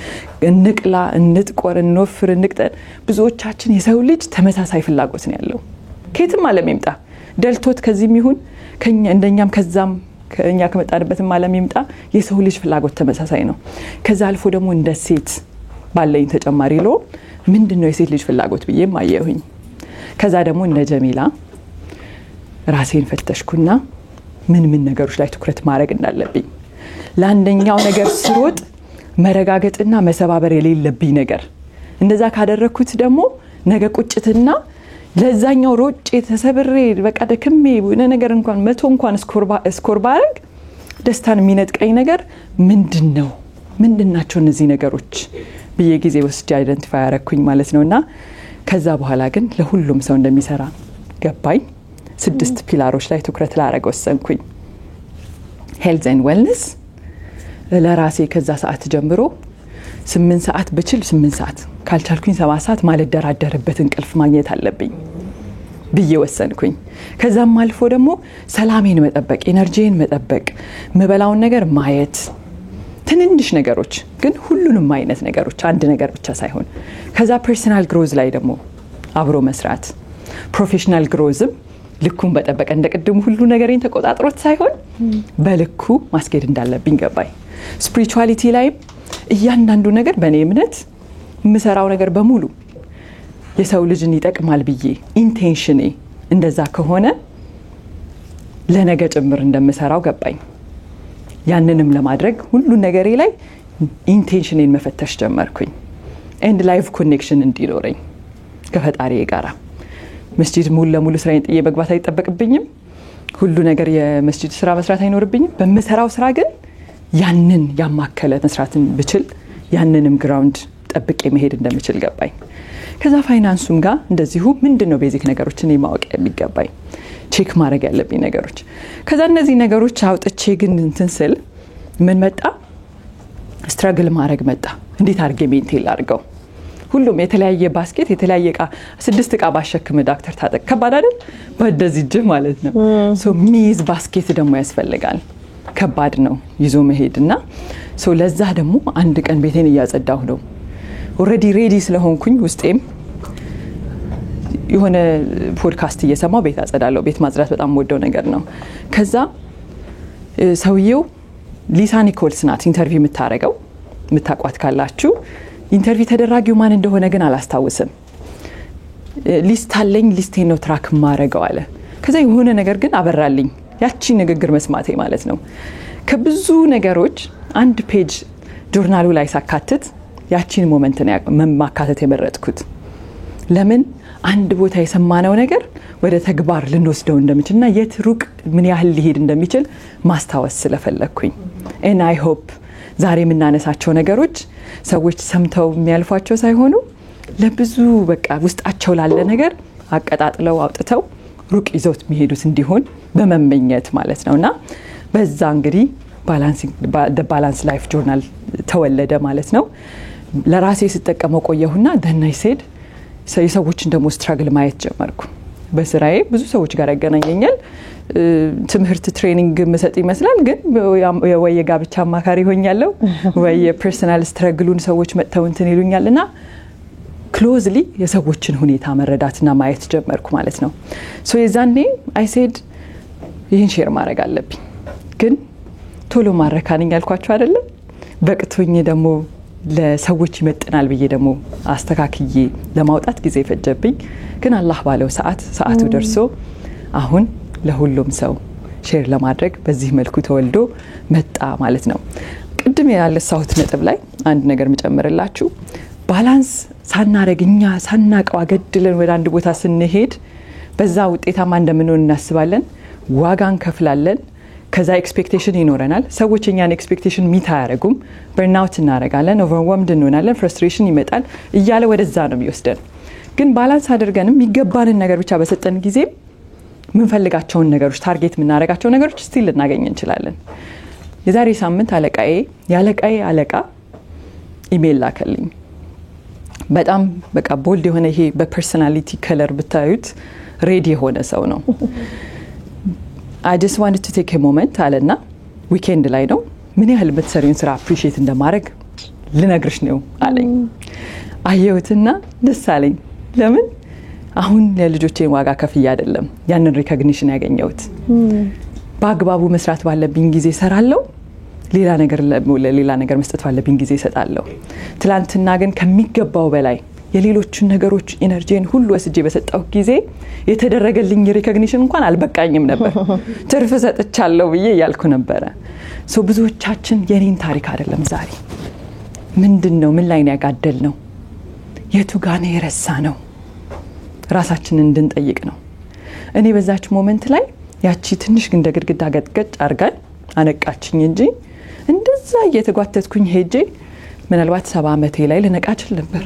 እንቅላ፣ እንጥቆር፣ እንወፍር፣ እንቅጠን፣ ብዙዎቻችን የሰው ልጅ ተመሳሳይ ፍላጎት ነው ያለው። ከየትም ዓለም ይምጣ ደልቶት ከዚህም ይሁን ከኛ እንደኛም ከዛም ከኛ ከመጣንበትም ዓለም ይምጣ የሰው ልጅ ፍላጎት ተመሳሳይ ነው። ከዛ አልፎ ደግሞ እንደ ሴት ባለኝ ተጨማሪ ሎ ምንድነው የሴት ልጅ ፍላጎት ብዬ ማየሁኝ። ከዛ ደግሞ እንደ ጀሚላ ራሴን ፈተሽኩና ምን ነገሮች ላይ ትኩረት ማድረግ እንዳለብኝ፣ ለአንደኛው ነገር ስሮጥ መረጋገጥና መሰባበር የሌለብኝ ነገር እንደዛ ካደረኩት ደግሞ ነገ ቁጭትና ለዛኛው ሮጬ ተሰብሬ በቃ ደክሜ ነገር እንኳን 100 እንኳን ስኮር ባረግ ደስታን የሚነጥቀኝ ነገር ምንድናቸው እነዚህ ነገሮች ብዬ ጊዜ ወስጄ አይደንቲፋይ አረኩኝ ማለት ነውና ከዛ በኋላ ግን ለሁሉም ሰው እንደሚሰራ ገባኝ 6 ፒላሮች ላይ ትኩረት ላረግ ወሰንኩኝ ሄልዝ ኤንድ ዌልነስ ለራሴ ከዛ ሰዓት ጀምሮ 8 ሰዓት በችል 8 ሰዓት ካልቻልኩኝ 7 ሰዓት ማለት ደራደርበት እንቅልፍ ማግኘት አለብኝ ብዬ ወሰንኩኝ ከዛም አልፎ ደግሞ ሰላሜን መጠበቅ ኤነርጂን መጠበቅ መበላውን ነገር ማየት ትንንሽ ነገሮች ግን ሁሉንም አይነት ነገሮች አንድ ነገር ብቻ ሳይሆን ከዛ ፐርሰናል ግሮዝ ላይ ደግሞ አብሮ መስራት ፕሮፌሽናል ግሮዝም ልኩን በጠበቀ እንደቀደሙ ሁሉ ነገሬን ተቆጣጥሮት ሳይሆን በልኩ ማስኬድ እንዳለብኝ ገባኝ ስፒሪቹዋሊቲ ላይ እያንዳንዱ ነገር በኔ እምነት ምሰራው ነገር በሙሉ የሰው ልጅን ይጠቅማል ብዬ ኢንቴንሽኔ እንደዛ ከሆነ ለነገ ጭምር እንደምሰራው ገባኝ ያንንም ለማድረግ ሁሉ ነገሬ ላይ ኢንቴንሽኔን መፈተሽ ጀመርኩኝ ኤንድ ላይፍ ኮኔክሽን እንዲኖረኝ ከፈጣሪዬ ጋር መስጂድ ሙሉ ለሙሉ ስራዬን ጥዬ መግባት አይጠበቅብኝም ሁሉ ነገር የመስጂድ ስራ መስራት አይኖርብኝም በመሰራው ስራ ግን ያንን ያማከለ መስራትን ብችል ያንንም ግራውንድ ጠብቄ መሄድ እንደምችል ገባኝ ከዛ ፋይናንሱም ጋር እንደዚሁ ምንድነው ቤዚክ ነገሮችን ማወቅ የሚገባኝ ቼክ ማድረግ ያለብኝ ነገሮች ከዛ እነዚህ ነገሮች አውጥቼ ግን እንትን ስል ምን መጣ ስትራግል ማድረግ መጣ እንዴት አድርጌ ሜንቴን ላድርገው ሁሉም የተለያየ ባስኬት የተለያየ እቃ 6 እቃ ባሸክም ዳክተር ታጠቅ ከባድ አይደል በደዚህ ጅ ማለት ነው ሶ ሚዝ ባስኬት ደግሞ ያስፈልጋል ከባድ ነው ይዞ መሄድና ሶ ለዛ ደግሞ አንድ ቀን ቤቴን እያጸዳሁ ነው ኦሬዲ ሬዲ ስለሆንኩኝ ውስጤም የሆነ ፖድካስት እየሰማው ቤት አጸዳለሁ ቤት ማጽዳት በጣም ወደው ነገር ነው ከዛ ሰውየው ሊሳ ኒኮልስ ናት ኢንተርቪው የምታረገው የምታቋት ካላችሁ ኢንተርቪው ተደራጊው ማን እንደሆነ ግን አላስታውስም ሊስት አለኝ ሊስቴን ነው ትራክ ማረገው አለ ከዛ የሆነ ነገር ግን አበራልኝ ያቺ ንግግር መስማቴ ማለት ነው ከብዙ ነገሮች አንድ ፔጅ ጆርናሉ ላይ ሳካትት ያቺን ሞመንት ነው ማካተት የመረጥኩት ለምን አንድ ቦታ የሰማነው ነገር ወደ ተግባር ልንወስደው እንደምችልና የት ሩቅ ምን ያህል ሊሄድ እንደሚችል ማስታወስ ስለፈለኩኝ and I hope ዛሬ የምናነሳቸው ነገሮች ሰዎች ሰምተው የሚያልፏቸው ሳይሆኑ ለብዙ በቃ ውስጣቸው ላለ ነገር አቀጣጥለው አውጥተው ሩቅ ይዘውት የሚሄዱት እንዲሆን በመመኘት ማለት ነውና በዛ እንግዲህ the balance life journal ተወለደ ማለት ነው ለራሴ ስጠቀመው ቆየሁና then I said የሰዎችን ደግሞ ስትራግል ማየት ጀመርኩ በስራዬ ብዙ ሰዎች ጋር ያገናኘኛል ትምህርት ትሬኒንግ መሰጥ ይመስላል ግን ወይ የጋብቻ አማካሪ ሆኛለሁ ወይ የፐርሰናል ስትራግሉን ሰዎች መጥተው እንትን ይሉኛልና ክሎዝሊ የሰዎችን ሁኔታ መረዳትና ማየት ጀመርኩ ማለት ነው ሶ የዛኔ I said ይህን ሼር ማድረግ አለብኝ ግን ቶሎ ማረካንኝ ያልኳችሁ አይደለ በቅቶኝ ደግሞ ለሰዎች ይመጥናል ብዬ ደግሞ አስተካክዬ ለማውጣት ጊዜ ፈጀብኝ ግን አላህ ባለው ሰዓቱ ደርሶ አሁን ለሁሉም ሰው ሼር ለማድረግ በዚህ መልኩ ተወልዶ መጣ ማለት ነው ቅድም ያለሳሁት ነጥብ ላይ አንድ ነገር መጨመርላችሁ ባላንስ ሳናረግኛ ሳናቀው አገድለን ወደ አንድ ቦታ ስንሄድ በዛ ውጤታማ እንደምንሆን እናስባለን ዋጋን ከፍላለን ከዛ ኤክስፔክቴሽን ይኖረናል ሰዎች እኛን ኤክስፔክቴሽን ሚታ ያረጉም በርናውት እናረጋለን ኦቨርዌልምድ እንሆናለን ፍረስትሬሽን ይመጣል እያለ ወደዛ ነው የሚወስደን ግን ባላንስ አድርገንም ይገባንን ነገር ብቻ በሰጠን ጊዜ ምን ፈልጋቸውን ነገሮች ታርጌት ምናረጋቸው ነገሮች ስቲል እናገኝ እንችላለን የዛሬ ሳምንት ያለቃዬ አለቃ ኢሜል ላከልኝ በጣም በቃ ቦልድ የሆነ ይሄ በፐርሰናሊቲ ከለር ብታዩት ሬዲ የሆነ ሰው ነው I just wanted to take a moment አለና ዊኬንድ ላይ ነው ምን ያህል በተሰሪውን ስራ አፕሪሺየት እንደማድረግ ልነግርሽ ነው አለኝ አየሁትና ደስ አለኝ ለምን አሁን ለልጆቼን ዋጋ ከፍዬ አይደለም ያንን ሪኮግኒሽን ያገኘሁት በአግባቡ መስራት ባለብኝ ጊዜ ሰራለሁ ሌላ ነገር መስጠት ባለብኝ ጊዜ ሰጣለሁ ትላንትና ግን ከሚገባው በላይ የሌሎችን ነገሮች ኢነርጂን ሁሉ ወስጄ በሰጣው ጊዜ የተደረገልኝ ሪኮግኒሽን እንኳን አልበቃኝም ነበር ትርፍ ሰጥቻለሁ ብዬ ያልኩ ነበር ሶ ብዙዎቻችን የኔን ታሪክ አይደለም ዛሬ ምንድነው ምን ላይ ነው ያጋደል ነው የቱ ጋር ነው የረሳ ነው ራሳችንን እንድንጠይቅ ነው። እኔ በዛች ሞመንት ላይ ያቺ ትንሽ እንደ ግድግዳ ገጥገጭ አርጋኝ አነቃችኝ እንጂ እንደዛ እየተጓተትኩኝ ሄጄ ምናልባት 70 ዓመቴ ላይ ልነቃ እችል ነበር።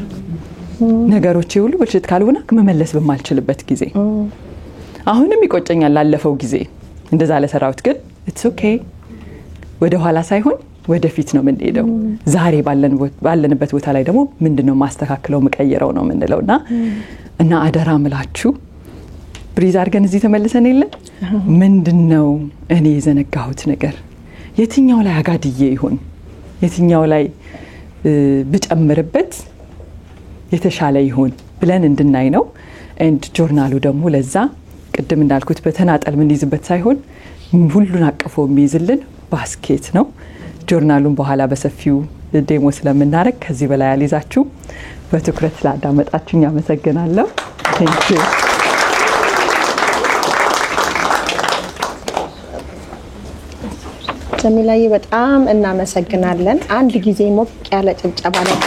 ነገሮቼ ሁሉ ብልሽት ካልሆነ መመለስ በማልችልበት ጊዜ አሁንም ይቆጨኛል ላለፈው ጊዜ እንደዛ ለሰራውት ግን it's okay ወደ ኋላ ሳይሆን ወደፊት ነው የምንሄደው። ዛሬ ባለንበት ቦታ ላይ ደግሞ ምንድነው ማስተካከለው መቀየረው ነው የምንለውና እና አደራ ምላችሁ ብሪዝ አድርገን እዚህ ተመልሰን የለ ምንድነው እኔ የዘነጋሁት ነገር የትኛው ላይ አጋድዬ ይሁን የትኛው ላይ ብጨምርበት የተሻለ ይሁን ብለን እንድናይ ነው። and ጆርናሉ ደግሞ ለዛ ቅድም እንዳልኩት በተናጠል ምን ይዝበት ሳይሆን ሁሉን አቀፎ የሚይዝልን ባስኬት ነው። ጆርናሉን በኋላ በሰፊው ዴሞ ስለምናረግ ከዚህ በላይ አልይዛችሁ በትኩረት ስላዳመጣችሁኝ አመሰግናለሁ። thank you ጀሚላዬ በጣም እናመሰግናለን። አንድ ጊዜ ሞቅ ያለ ጭብጨባ ላይ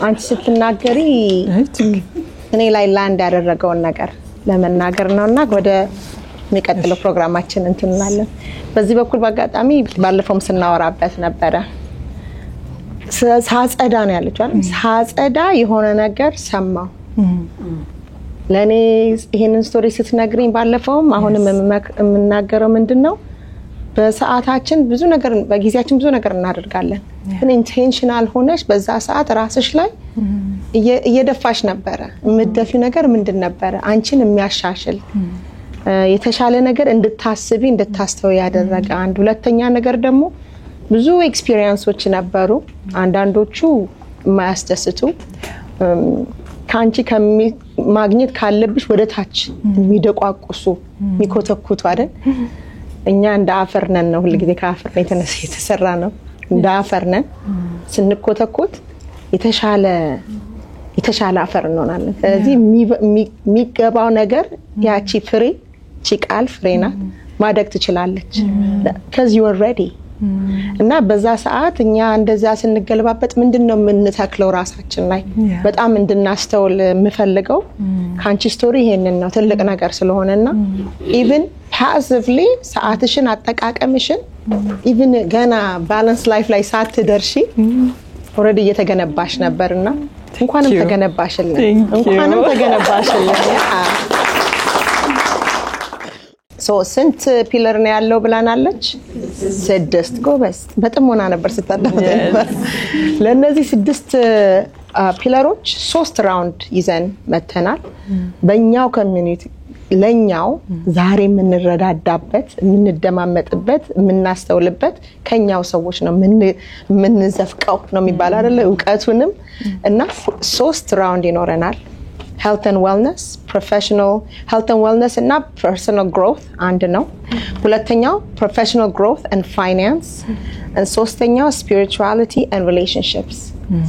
አንቺ ስትናገሪ እኔ ላይ ላንድ ያደረገውን ነገር ለመናገር ነውና ወደ የሚቀጥለው ፕሮግራማችን እንትናለን። በዚህ በኩል በአጋጣሚ ባለፈውም ስናወራበት ነበረ ሳጸዳ ነው ያለችው አይደል? ሳጸዳ የሆነ ነገር ሰማው። ለኔ ይሄንን ስቶሪ ስትነግሪኝ ባለፈውም አሁንም የምናገረው ምንድነው በሰዓታችን ብዙ ነገር በጊዜያችን ብዙ ነገር እናደርጋለን ግን ኢንቴንሽናል ሆነሽ በዛ ሰዓት ራስሽ ላይ እየደፋሽ ነበረ። የምትደፊው ነገር ምንድን ነበረ? አንቺን የሚያሻሽል የተሻለ ነገር እንድታስቢ እንድታስተው ያደረገ አንድ። ሁለተኛ ነገር ደግሞ ብዙ ኤክስፒሪየንሶች ነበሩ አንዳንዶቹ የማያስደስቱ ካንቺ ማግኘት ካለብሽ ወደ ታች የሚደቋቁሱ የሚኮተኩቱ አይደል? እኛ እንደ አፈር ነን ነው ሁሉ ጊዜ ከአፈር የተሰራ ነው። እንደ አፈር ነን ስንኮተኩት የተሻለ አፈር እንሆናለን። ስለዚህ የሚገባው ነገር ያቺ ፍሬ ቃል ፍሬ ናት ማደግ ትችላለች because you are ready እና በዛ ሰዓት እኛ እንደዛ ስንገልባበት ምንድነው የምንተክለው ራሳችን ላይ በጣም እንድናስተውል የምፈልገው ካንቺ ስቶሪ ይሄንን ነው ትልቅ ነገር ስለሆነና even passively ሰዓትሽን አጠቃቀምሽን even ገና balance life ላይ ሳትደርሺ already እየተገነባሽ ነበርና እንኳንም ተገነባሽልን እንኳንም ተገነባሽልን። ስንት ፒለር ነው ያለው ብላናለች? 6 ጎበዝ በጥሞና ነበር ስታዳምጥ ነበር። ለነዚህ 6 ፒለሮች 3 ራውንድ ይዘን መተናል። በእኛው ኮሚኒቲ ለኛው ዛሬ የምንረዳዳበት የምንደማመጥበት የምናስተውልበት ከኛው ሰዎች ነው የምንዘፍቀው ነው የሚባለው አይደል? ዕውቀቱንም እና 3 ራውንድ ይኖረናል። health and wellness, professional health and wellness and personal growth አንድ ነው። ሁለተኛው professional growth and finance and ሶስተኛው spirituality and relationships።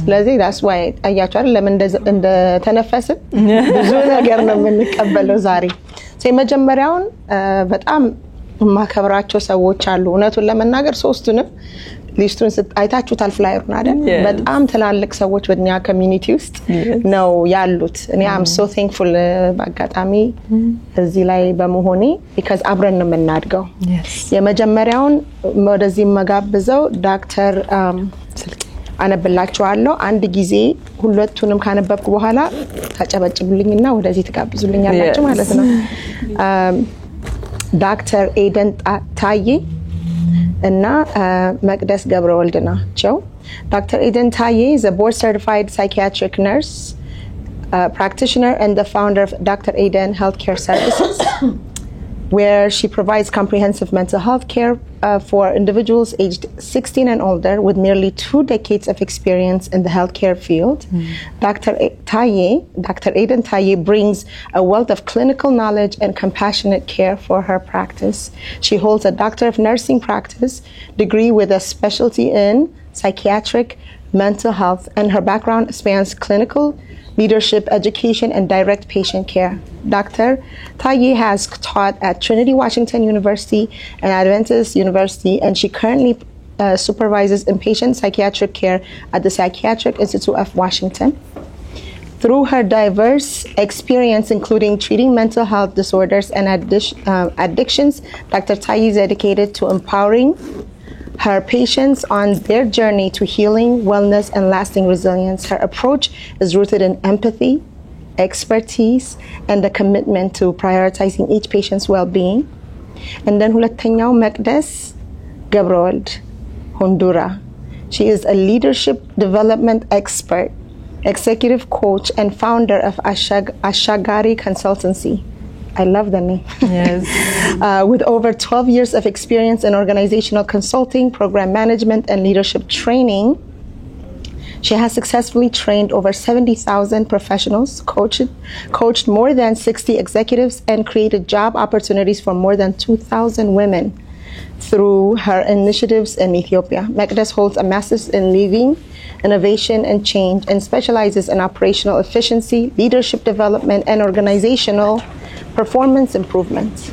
ስለዚህ that's why አያችሁ አይደል ለምን እንደ ተነፈስን ብዙ ነገር ነው የምንቀበለው ዛሬ። የመጀመሪያውን በጣም ማከብራቸው ሰዎች አሉ እውነቱን ለመናገር ሶስቱንም ሊስቱን አይታችሁታል ፍላየሩን አይደል? በጣም ትላልቅ ሰዎች በእኛ ኮሚኒቲ ውስጥ ነው ያሉት። እኔ am so thankful በአጋጣሚ እዚህ ላይ በመሆኔ because አብረን ነው የምናድገው። የመጀመሪያውን ወደዚህ መጋብዘው ዶክተር አነብላችኋለሁ። አንድ ጊዜ ሁለቱንም ካነበብኩ በኋላ ታጨበጭቡልኝና ወደዚህ ተጋብዙልኛላችሁ ማለት ነው። ዶክተር ኤደን ታዬ እና መቅደስ ገብረወልድ ናቸው። Dr. Eden Taye is a board certified psychiatric nurse, practitioner and the founder of Dr. Eden Healthcare Services where she provides comprehensive mental health care for individuals aged 16 and older with nearly 2 decades of experience in the healthcare field. Dr. Eden Taye brings a wealth of clinical knowledge and compassionate care for her practice. She holds a Doctor of Nursing Practice degree with a specialty in psychiatric mental health, and her background spans clinical leadership, education, and direct patient care. Dr. Taye has taught at Trinity Washington University and Adventist University, and she currently supervises inpatient psychiatric care at the Psychiatric Institute of Washington. Through her diverse experience, including treating mental health disorders and addictions, Dr. Tai is dedicated to empowering her patients on their journey to healing, wellness, and lasting resilience. Her approach is rooted in empathy, expertise, and the commitment to prioritizing each patient's well-being. And then ሁለተኛው መቅደስ ገብረወልድ Hondura. She is a leadership development expert, executive coach, and founder of Ashagari Consultancy. I love the name. Yes. With over 12 years of experience in organizational consulting, program management, and leadership training, she has successfully trained over 70,000 professionals, coached more than 60 executives, and created job opportunities for more than 2,000 women through her initiatives in Ethiopia. Mekdes holds a master's in leading, innovation, and change, and specializes in operational efficiency, leadership development, and organizational performance improvements.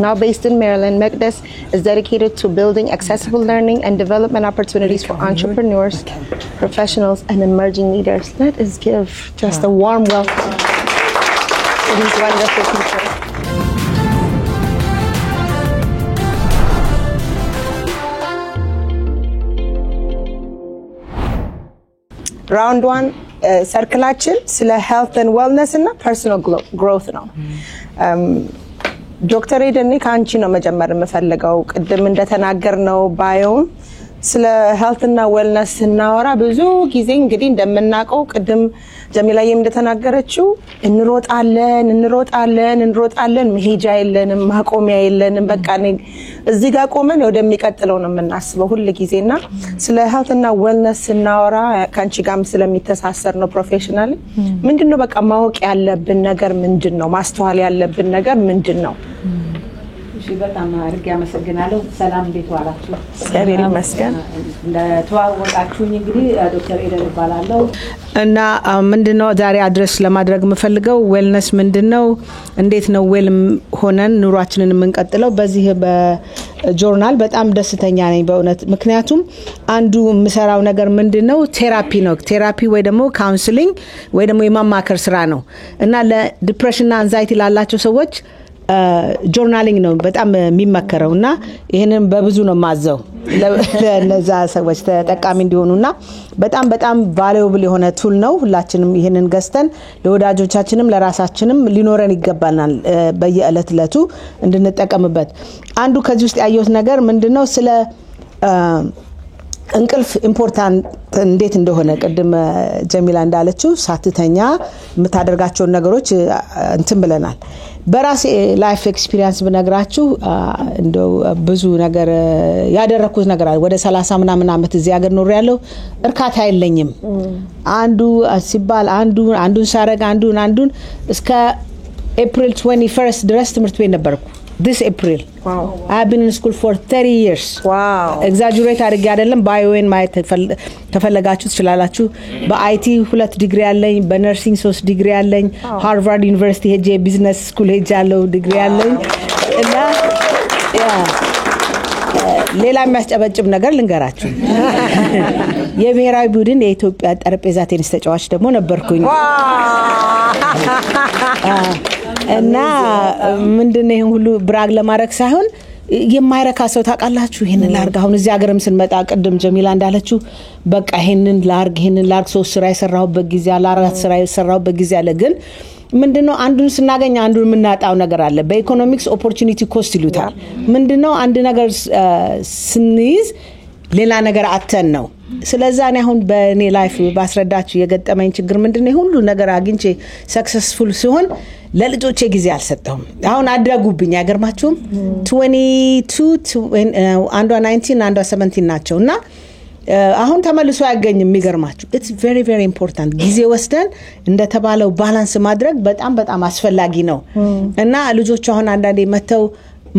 Now based in Maryland, Mekdes is dedicated to building accessible learning and development opportunities for entrepreneurs, professionals, and emerging leaders. Let us give just a warm welcome to these wonderful people. Round one, circulaችን ስለ health and wellness እና personal growth ነው። ዶክተር ኤደን ካንቺ ነው መጀመር የምፈልገው። ቅድም እንደተናገርነው ባዮን ስለ health እና wellness እናወራ ብዙ ጊዜ እንግዲህ እንደምናቀው ቅድም ጀሚላዬም እንደተናገረችው እንሮጣለን መሄጃ የለንም ማቆሚያ የለንም በቃ እዚህ ጋር ቆመን ወደሚቀጥለው ነው የምናስበው ሁሉ ጊዜና ስለ health እና wellness እናወራ ካንቺ ጋርም ስለሚተሳሰር ነው ፕሮፌሽናሊ ምንድነው በቃ ማወቅ ያለብን ነገር ምንድነው ማስተዋል ያለብን ነገር ምንድነው እሺ በጣም አርግ ያመሰግናለሁ ሰላም እንዴት ዋላችሁ ሰላም ይመስገን ለተዋወቃችሁኝ እንግዲህ ዶክተር ኤደን ይባላልው እና ምንድነው ዛሬ አድረስ ለማድረግ የምፈልገው ዌልነስ ምንድነው እንዴት ነው ዌል ሆነን ኑሯችንን የምንቀጥለው በዚህ በጆርናል በጣም ደስተኛ ነኝ በእውነት ምክንያቱም አንዱ ምሰራው ነገር ምንድነው ቴራፒ ነው ቴራፒ ወይ ደግሞ ካውንስሊንግ ወይ ደግሞ የማማከር ስራ ነው እና ለዲፕሬሽን እና አንዛይቲ ላላቸው ሰዎች ጆርናሊንግ ነው በጣም የሚመከረውና ይሄንን በብዙ ነው ማዘው ለነዛ ሰዎች ተጠቃሚ እንዲሆኑና በጣም ቫልዩብል የሆነ ቱል ነው ሁላችንም ይሄንን ገዝተን ለወዳጆቻችንም ለራሳችንም ሊኖረን ይገባናል በየዕለቱ እንድንጠቀምበት አንዱ ከዚህ ውስጥ ያየሁት ነገር ምንድነው ስለ እንቅልፍ ኢምፖርታንት እንዴት እንደሆነ ቀደም ጀሚላ እንዳለችው ሳትተኛ የምታደርጋቸው ነገሮች እንትን ብለናል በራሴ ላይፍ ኤክስፒሪየንስ ብነግራችሁ እንደው ብዙ ነገር ያደረኩት ነገር አለ ወደ 30 ምናምን አመት እዚህ ሀገር ኖር ያለው እርካታ የለኝም አንዱ ሲባል አንዱን ሳረግ አንዱን እስከ April 21st ድረስ ትምህርት ቤት ነበርኩ this April wow I've been in school for 30 years wow exaggerate አድርጌ አይደለም ባዮን ማየት ተፈለጋችሁ ትችላላችሁ በአይቲ 2 ዲግሪ አለኝ በነርሲንግ 3 ዲግሪ አለኝ ሃርቫርድ ዩኒቨርሲቲ ሄጄ ቢዝነስ ስኩል ሄጃለሁ ዲግሪ አለኝ እና ሌላ የሚያስጨበጭብ ነገር ልንገራችሁ የብሔራዊ ቡድን የኢትዮጵያ ጠረጴዛ ቴኒስ ተጫዋች ደግሞ ነበርኩኝ እና ምንድነው ይሄን ሁሉ ብራግ ለማድረግ ሳይሆን የማይረካ ሰው ታውቃላችሁ ይሄንን ላርግ አሁን እዚህ ሀገርም ስንመጣ ቀደም ጀሚላ እንዳለችው በቃ ይሄንን ላርግ ሶስት ስራ የሰራሁበት ጊዜ አለ አራት ስራ የሰራሁበት ጊዜ አለ ግን ምንድነው አንዱን ስናገኝ አንዱን የምናጣው ነገር አለ በኢኮኖሚክስ ኦፖርቹኒቲ ኮስት ይሉታል ምንድነው አንድ ነገር ስንይዝ ሌላ ነገር አተን ነው ስለዚህ እኔ አሁን በኔ ላይፍ ባስረዳችሁ የገጠመኝ ችግር ምንድነው ሁሉ ነገር አግኝቼ ሰክሰስፉል ሲሆን ለልጆቼ ጊዜ አልሰጠሁም አሁን አድራጉብኝ ያገርማችሁም 22 አንዷ 19 አንዷ 17 ናቸውና አሁን ተመልሶ ያገኝ የሚገርማችሁ it's very very important ጊዜ ወስደን እንደተባለው ባላንስ ማድረግ በጣም አስፈላጊ ነው እና ልጆቹ አሁን አንዳንዴ መተው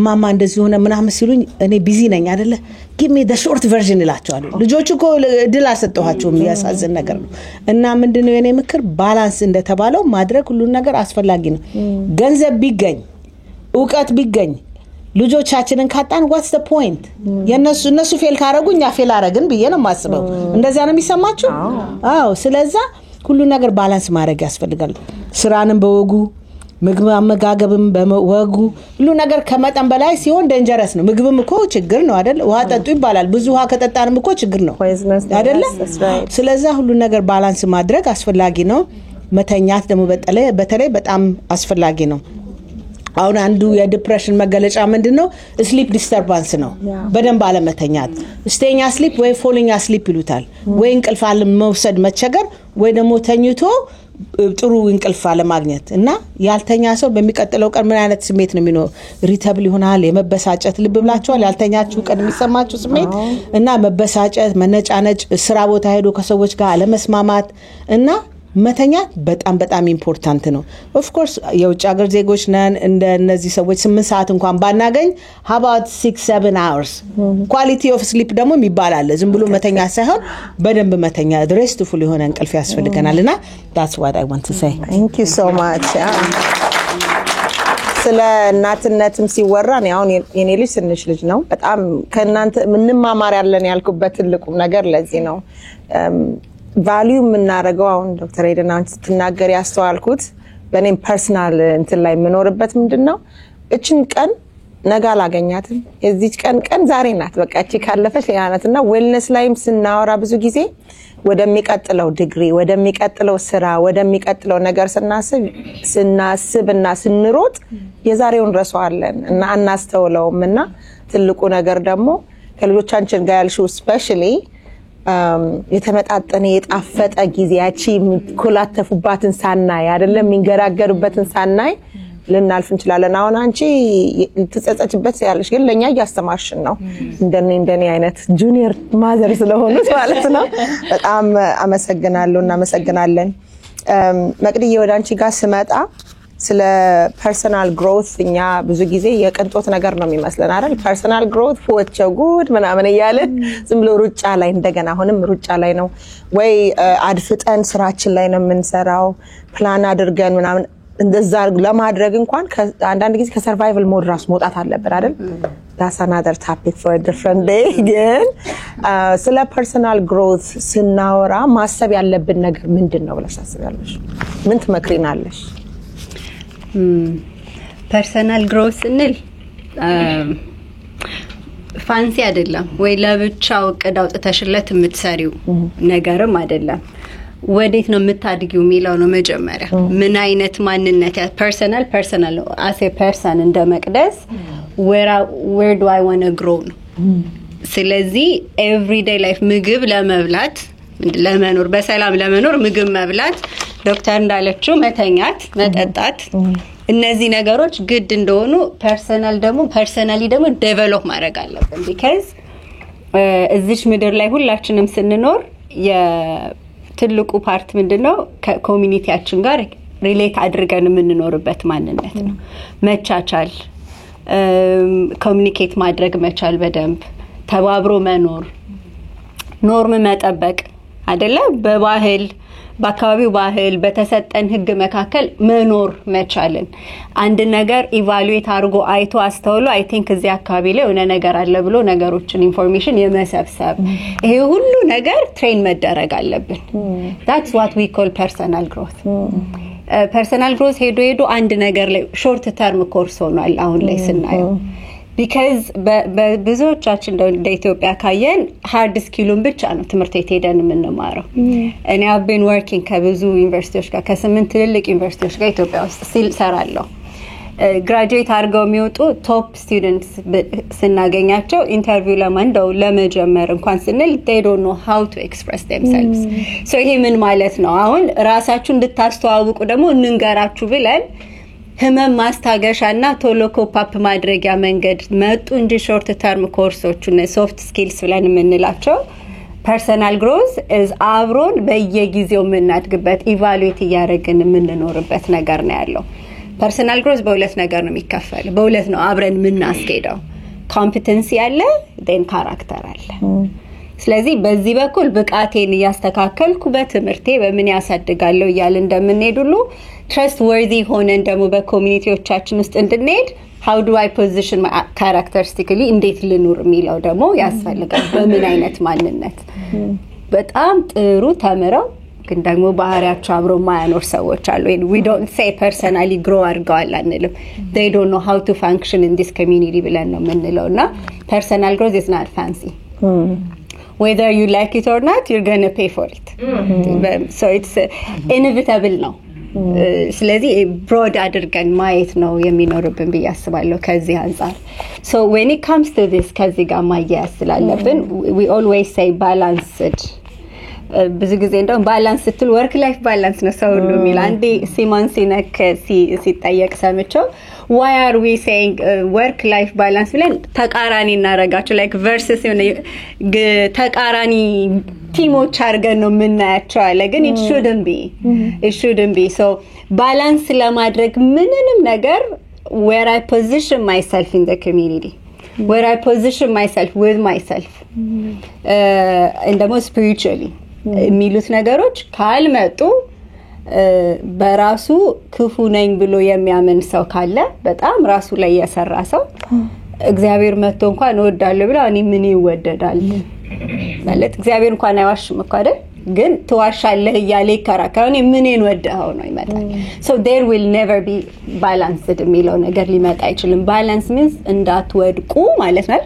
ማማ እንደዚህ ሆነ ምናምን ሲሉኝ እኔ ቢዚ ነኝ አይደለ give me the short version ይላቸዋል ልጆቹ እኮ ድል አሰጠኋቸው የሚያሳዝን ነገር ነው እና ምንድነው የኔ ምክር ባላንስ እንደተባለው ማድረግ ሁሉ ነገር አስፈላጊ ነው ገንዘብ ቢገኝ ዕውቀት ቢገኝ ልጆቻችንን ካጣን what's the point እነሱ ፌል ካረጉኛ ፌል አረግን ብዬ ነው ማስበው እንደዛ ነው የሚሰማችሁ አዎ ስለዛ ሁሉ ነገር ባላንስ ማድረግ ያስፈልጋል ስራንም በወጉ ምግብ አመጋገብም በወጉ ሁሉ ነገር ከመጠን በላይ ሲሆን ዴንጀረስ ነው ምግብም እኮ ችግር ነው አይደል ውሃ ጠጡ ይባላል ብዙ ውሃ ከጠጣንም እኮ ችግር ነው አይደል ስለዛ ሁሉ ነገር ባላንስ ማድረግ አስፈላጊ ነው መተኛት ደግሞ በተለይ በጣም አስፈላጊ ነው አሁን አንዱ የዲፕሬሽን መገለጫ ምንድነው sleep disturbance ነው በደንብ አለመተኛት staying asleep ወይ falling asleep ይሉታል ወይ እንቅልፍ አለመውሰድ መቸገር ወይ ደግሞ ተኝቶ ጥሩ እንቅልፍ አለማግኘት እና ያልተኛ ሰው በሚቀጥለው ቀን ምን አይነት ስሜት ነው የሚኖር irritable ይሆናል የመበሳጨት ልብ ብላችኋል ያልተኛችሁ ቀን የሚሰማችሁ ስሜት እና መበሳጨት መነጫነጭ ስራ ቦታ ሄዶ ከሰዎች ጋር አለመስማማት እና መተኛት በጣም ኢምፖርታንት ነው of course የውጭ ሀገር ዜጎች ነን እንደነዚህ ሰዎች 8 ሰዓት እንኳን ባናገኝ how about 6-7 hours quality of sleep ደግሞ የሚባላል ዝም ብሎ መተኛ ሳይሆን በደንብ መተኛ restful የሆነ እንቅልፍ ያስፈልገናልና that's what I want to say thank you so much ስለ እናትነትም ሲወራ ነው አሁን የኔ ልጅ ትንሽ ልጅ ነው በጣም ከናንተ ምንም ማማር ያለን ያልኩበት ትልቁ ነገር ለዚህ ነው value ምናረጋው አሁን ዶክተር ኤደናን ስትናገር ያስተዋልኩት በኔም ፐርሰናል እንትን ላይ ምኖርበት ምንድነው እቺን ቀን ነገ አላገኛትም እዚች ቀን ዛሬ ናት በቃ እቺ ካለፈች ያናትና ዌልነስ ላይም ስናወራ ብዙ ጊዜ ወደሚቀጥለው ዲግሪ ወደሚቀጥለው ስራ ወደሚቀጥለው ነገር ስናስብና ስንሮጥ የዛሬውን ረሳዋለን እና አናስተውለውምና ትልቁ ነገር ደግሞ ከልጆቻችን ጋር ያልሽው ስፔሻሊ የተመጣጠነ የጣፈጠ ጊዜያቺ ኮላተፉባትን ሳናይ አይደለም የሚንገራገሩበትን ሳናይ ልናልፍ እንችላለን አሁን አንቺ ልትጸጸችበት ያለሽ ግን ለኛ ያስተማርሽን ነው እንደኔ አይነት ጁኒየር ማዘር ስለሆኑት ማለት ነው በጣም አመሰግናለሁና አመሰግናለን መቅድዬ ወደ አንቺ ጋር ስመጣ ስለ ፐርሰናል ግሮት እኛ ብዙ ጊዜ የቅንጦት ነገር ነው የሚመስለን አይደል ፐርሰናል ግሮት ወቸው ጉድ ምናምን ይያለ ዝም ብሎ ሩጫ ላይ እንደገና አሁንም ሩጫ ላይ ነው ወይ አድፍጠን ስራችን ላይ ነው የምንሰራው ፕላን አድርገን ምናምን እንደዛ ለማድረግ እንኳን አንዳንድ ጊዜ ከሰርቫይቫል ሞድ ራስ መውጣት አለበት አይደል that's another topic for a different day again ስለ ፐርሰናል ግሮት ስናወራ ማሰብ ያለብን ነገር ምንድነው ብለሽ ታስቢያለሽ ምን ትመክሪናለሽ ፐርሰናል ግሮት እንል ፋንሲ አይደለም ወይ ለብቻው እቅድ አውጥተሽለት የምትሰሪው ነገርም አይደለም ወዴት ነው የምታድጊው የሚለው ነው መጀመሪያ ምን አይነት ማንነት ፐርሰናል as a person እንደ መቅደስ where do I want to grow ስለዚህ everyday life ምግብ ለመብላት ለመኖር በሰላም ለመኖር ምግብ መብላት ዶክተር እንዳለችው መተኛት መጠጣት እነዚህ ነገሮች ግድ እንደሆኑ ፐርሰናሊ ደግሞ ዴቨሎፕ ማድረግ አለብን because እዚች ምድር ላይ ሁላችንም ስንኖር የትልቁ ፓርት ምንድነው ከኮሚኒቲያችን ጋር ሪሌት አድርገን የምንኖርበት ማንነት ነው መቻቻል ኮሙኒኬት ማድረግ መቻል በደንብ ተባብሮ መኖር ኖርም መጠበቅ አይደለ በባህል በአካባቢው ባህል በተሰጠን ህግ መካከል መኖር መቻልን አንድ ነገር ኢቫሉዌት አድርጎ አይቶ አስተውሎ አይ ቲንክ እዚህ አካባቢ ላይ የሆነ ነገር አለ ብሎ ነገሮችን ኢንፎርሜሽን የመሰብሰብ ይሄ ሁሉ ነገር ትሬን መደረግ አለብን that's what we call personal growth personal growth ሄዶ አንድ ነገር ላይ ሾርት ተርም ኮርስ ሆኗል አሁን ላይ ስናየው because ብዙዎቻችን እንደ ኢትዮጵያ ካየን ሃርድ ስኪሉን ብቻ ነው ትምህርት ቤት ሄደን የምንማረው እኔ I've been working ከብዙ ዩኒቨርሲቲዎች ጋር ከ8 ትልልቅ ዩኒቨርሲቲዎች ጋር ኢትዮጵያ ውስጥ ሰራለሁ ግራጁዌት አድርገው የሚወጡ ቶፕ ስቱደንትስ ስናገኛቸው ኢንተርቪው ለመጀመር እንኳን ስንል they don't know how to express themselves so ይሄ ምን ማለት ነው አሁን ራሳችሁን እንድታስተዋውቁ ደግሞ እንንገራችሁ ብለን ህመም ማስታገሻና ቶሎ ኮፓፕ ማድረጊያ መንገድ መጡ እንጂ ሾርት ተርም ኮርሶቹና ሶፍት ስኪልስ ብለን የምንላቸው ፐርሰናል ግሮዝ is አብሮን በየጊዜው የምናድግበት ኢቫሉዌት ያደረግን የምንኖርበት ነገር ነው ያለው ፐርሰናል ግሮዝ በሁለት ነገር ነው የሚከፈል በሁለት ነው አብረን የምናስኬደው ኮምፒተንሲ አለ then ካራክተር አለ ስለዚህ በዚህ በኩል ብቃቴን ያስተካከልኩ በትምህርቴ በምን ያሳድጋለሁ ይያል እንደምንሄድ ሁሉ trustworthy ሆነን ደግሞ በኮሚኒቲዎቻችን ውስጥ እንድንሄድ how do I position my characteristically እንዴት ልኑር የሚለው ደግሞ ያስፈልጋል በምን አይነት ማንነት በጣም ጥሩ ተምረው ግን ደግሞ ባህሪያቸው አብሮ ማያኖር ሰዎች አሉ we don't say personally grow አድርገዋል አንልም they don't know how to function in this community ብለን ነው የምንለውና personal growth is not fancy whether you like it or not you're going to pay for it so it's inevitable ነው ስለዚህ broad አድርገን ማየት ነው የሚኖርብን በያስባለሁ ከዚህ አንፃር so when it comes to this ከዚህ ጋር ማያያዝ ስላለብን we always say balanced ብዙ ጊዜ እንደው ባላንስ ስትል ወርክ ላይፍ ባላንስ ነው ሰው ሁሉ የሚል አንዴ ሲሞን ሲነክ ሲጠየቅ ሰምቸው why are we saying work life balance ብለን ተቃራኒ እናረጋቸው like versus ተቃራኒ ቲሞች አርገን ነው የምናያቸው አለ ግን it shouldn't be so balance ለማድረግ ምንንም ነገር where I position myself in the community where I position myself with myself and the most spiritually የሚሉት ነገሮች ካልመጡ በራሱ ክፉ ነኝ ብሎ የሚያምን ሰው ካለ በጣም ራሱ ላይ ያሰራ ሰው እግዚአብሔር መጥቶ እንኳን ወዳለው ብላ እኔ ምን ይወደዳል ማለት እግዚአብሔር እንኳን አይዋሽም እኮ አይደል ግን ተዋሻለህ ያለ ይከራከራው እኔ ምንን ወደው ነው ይመጣል so there will never be balanced የሚለው ነገር ሊመጣ አይችልም balance means እንዳትወድቁ ማለት ነው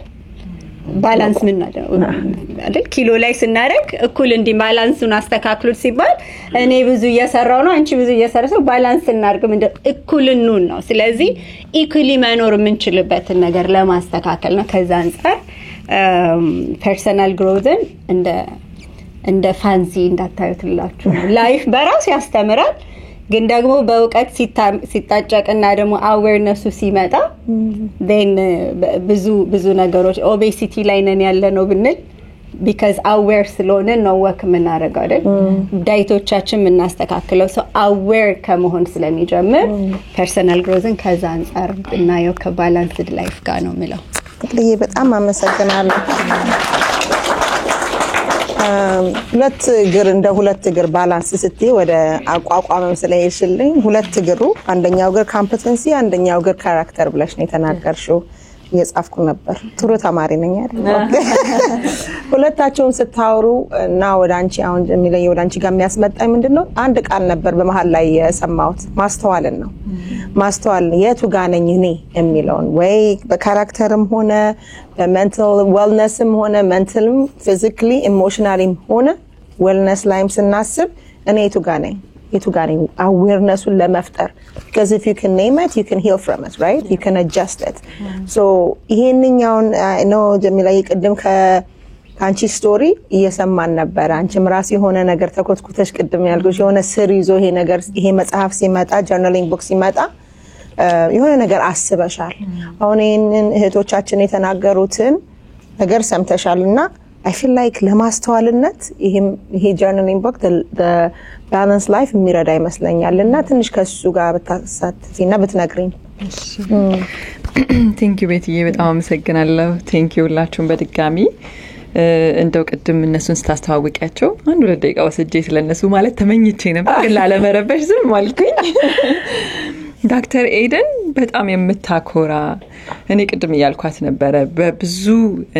ባላንስ ምን ነው አይደል ኪሎ ላይ ስናረግ እኩል እንዲ ባላንሱን አስተካክሉት ሲባል እኔ ብዙ እየሰራው ነው አንቺ ብዙ እየሰራው ባላንስ እናርግ ምን እኩልኑ ነው ስለዚህ ኢኩሊ መኖር የምንችልበትን ነገር ለማስተካከል ነው ከዛ አንፃር ፐርሰናል ግሮዝን እንደ ፋንሲ እንዳታዩትላችሁ ላይፍ በራስ ያስተምራል ግን ደግሞ በእውቀት ሲታጨቅና ደግሞ አዌርነሱ ሲመጣ then ብዙ ነገሮች ኦቤሲቲ ላይ ነን ያለ ነው ብንል because aware ስለሆነ ነው ወክ ምናረጋው አይደል ዳይቶቻችን ምናስተካክለው so aware ከመሆን ስለሚጀምር personal growthን ከዛ አንፃር እናየው ከባላንስድ ላይፍ ጋር ነው ምለው ለይ በጣም አመሰግናለሁ ሁለት እግር ባላንስ ስትይ ወደ አቋቋመም ስለይሽልኝ ሁለት እግሩ አንደኛው እግር ኮምፒተንሲ አንደኛው እግር ካራክተር ብለሽ ነው የተናገርሽው የጻፍኩ ነበር ጥሩ ተማሪ ነኝ አይደል ሁለታቸውን ስታወሩ እና ወደ አንቺ አሁን የሚለየው ወደ አንቺ ጋር የሚያስመጣኝ ምንድነው አንድ ቃል ነበር በመሃል ላይ የሰማሁት ማስተዋልን ነው ማስተዋል የቱ ጋር ነኝ እኔ የሚለውን ወይ በካራክተርም ሆነ በሜንታል ዌልነስም ሆነ ሜንታልም ፊዚካሊ ኢሞሽናሊም ሆነ ዌልነስ ላይም ስናስብ እኔ የቱ ጋር ነኝ awareness-ን ለመፍጠር because if you can name it you can heal from it right you can adjust it so ይሄንኛውን ነው ጀሚላ ይቀድም ከአንቺ ስቶሪ እየሰማን ነበር አንቺም ራስ የሆነ ነገር ተኮትኩተሽ ቅድም ያልኩሽ የሆነ ስር ይዞ ይሄ መጽሐፍ ሲመጣ journaling book ሲመጣ የሆነ ነገር አስበሻል አሁን ይሄንን እህቶቻችን የተናገሩትን ነገር ሰምተሻልና I feel like ለማስተዋልነት ይሄ journaling book the balanced life የሚረዳ ይመስለኛልና ትንሽ ከሱ ጋር በታሳትፊና በትነግሪኝ Thank you ቤትዬ በጣም አመሰግናለሁ Thank you ሁላችሁም በድጋሚ እንደው ቅድም እነሱን ስታስተዋውቂያቸው አንድ ሁለት ደቂቃ ወስጄ ስለነሱ ማለት ተመኝቼ ነበር ግን ላለመረበሽ ዝም አልኩኝ ዶክተር ኤደን በጣም የምታኮራ እኔ ቅድም ያልኳት ነበር በብዙ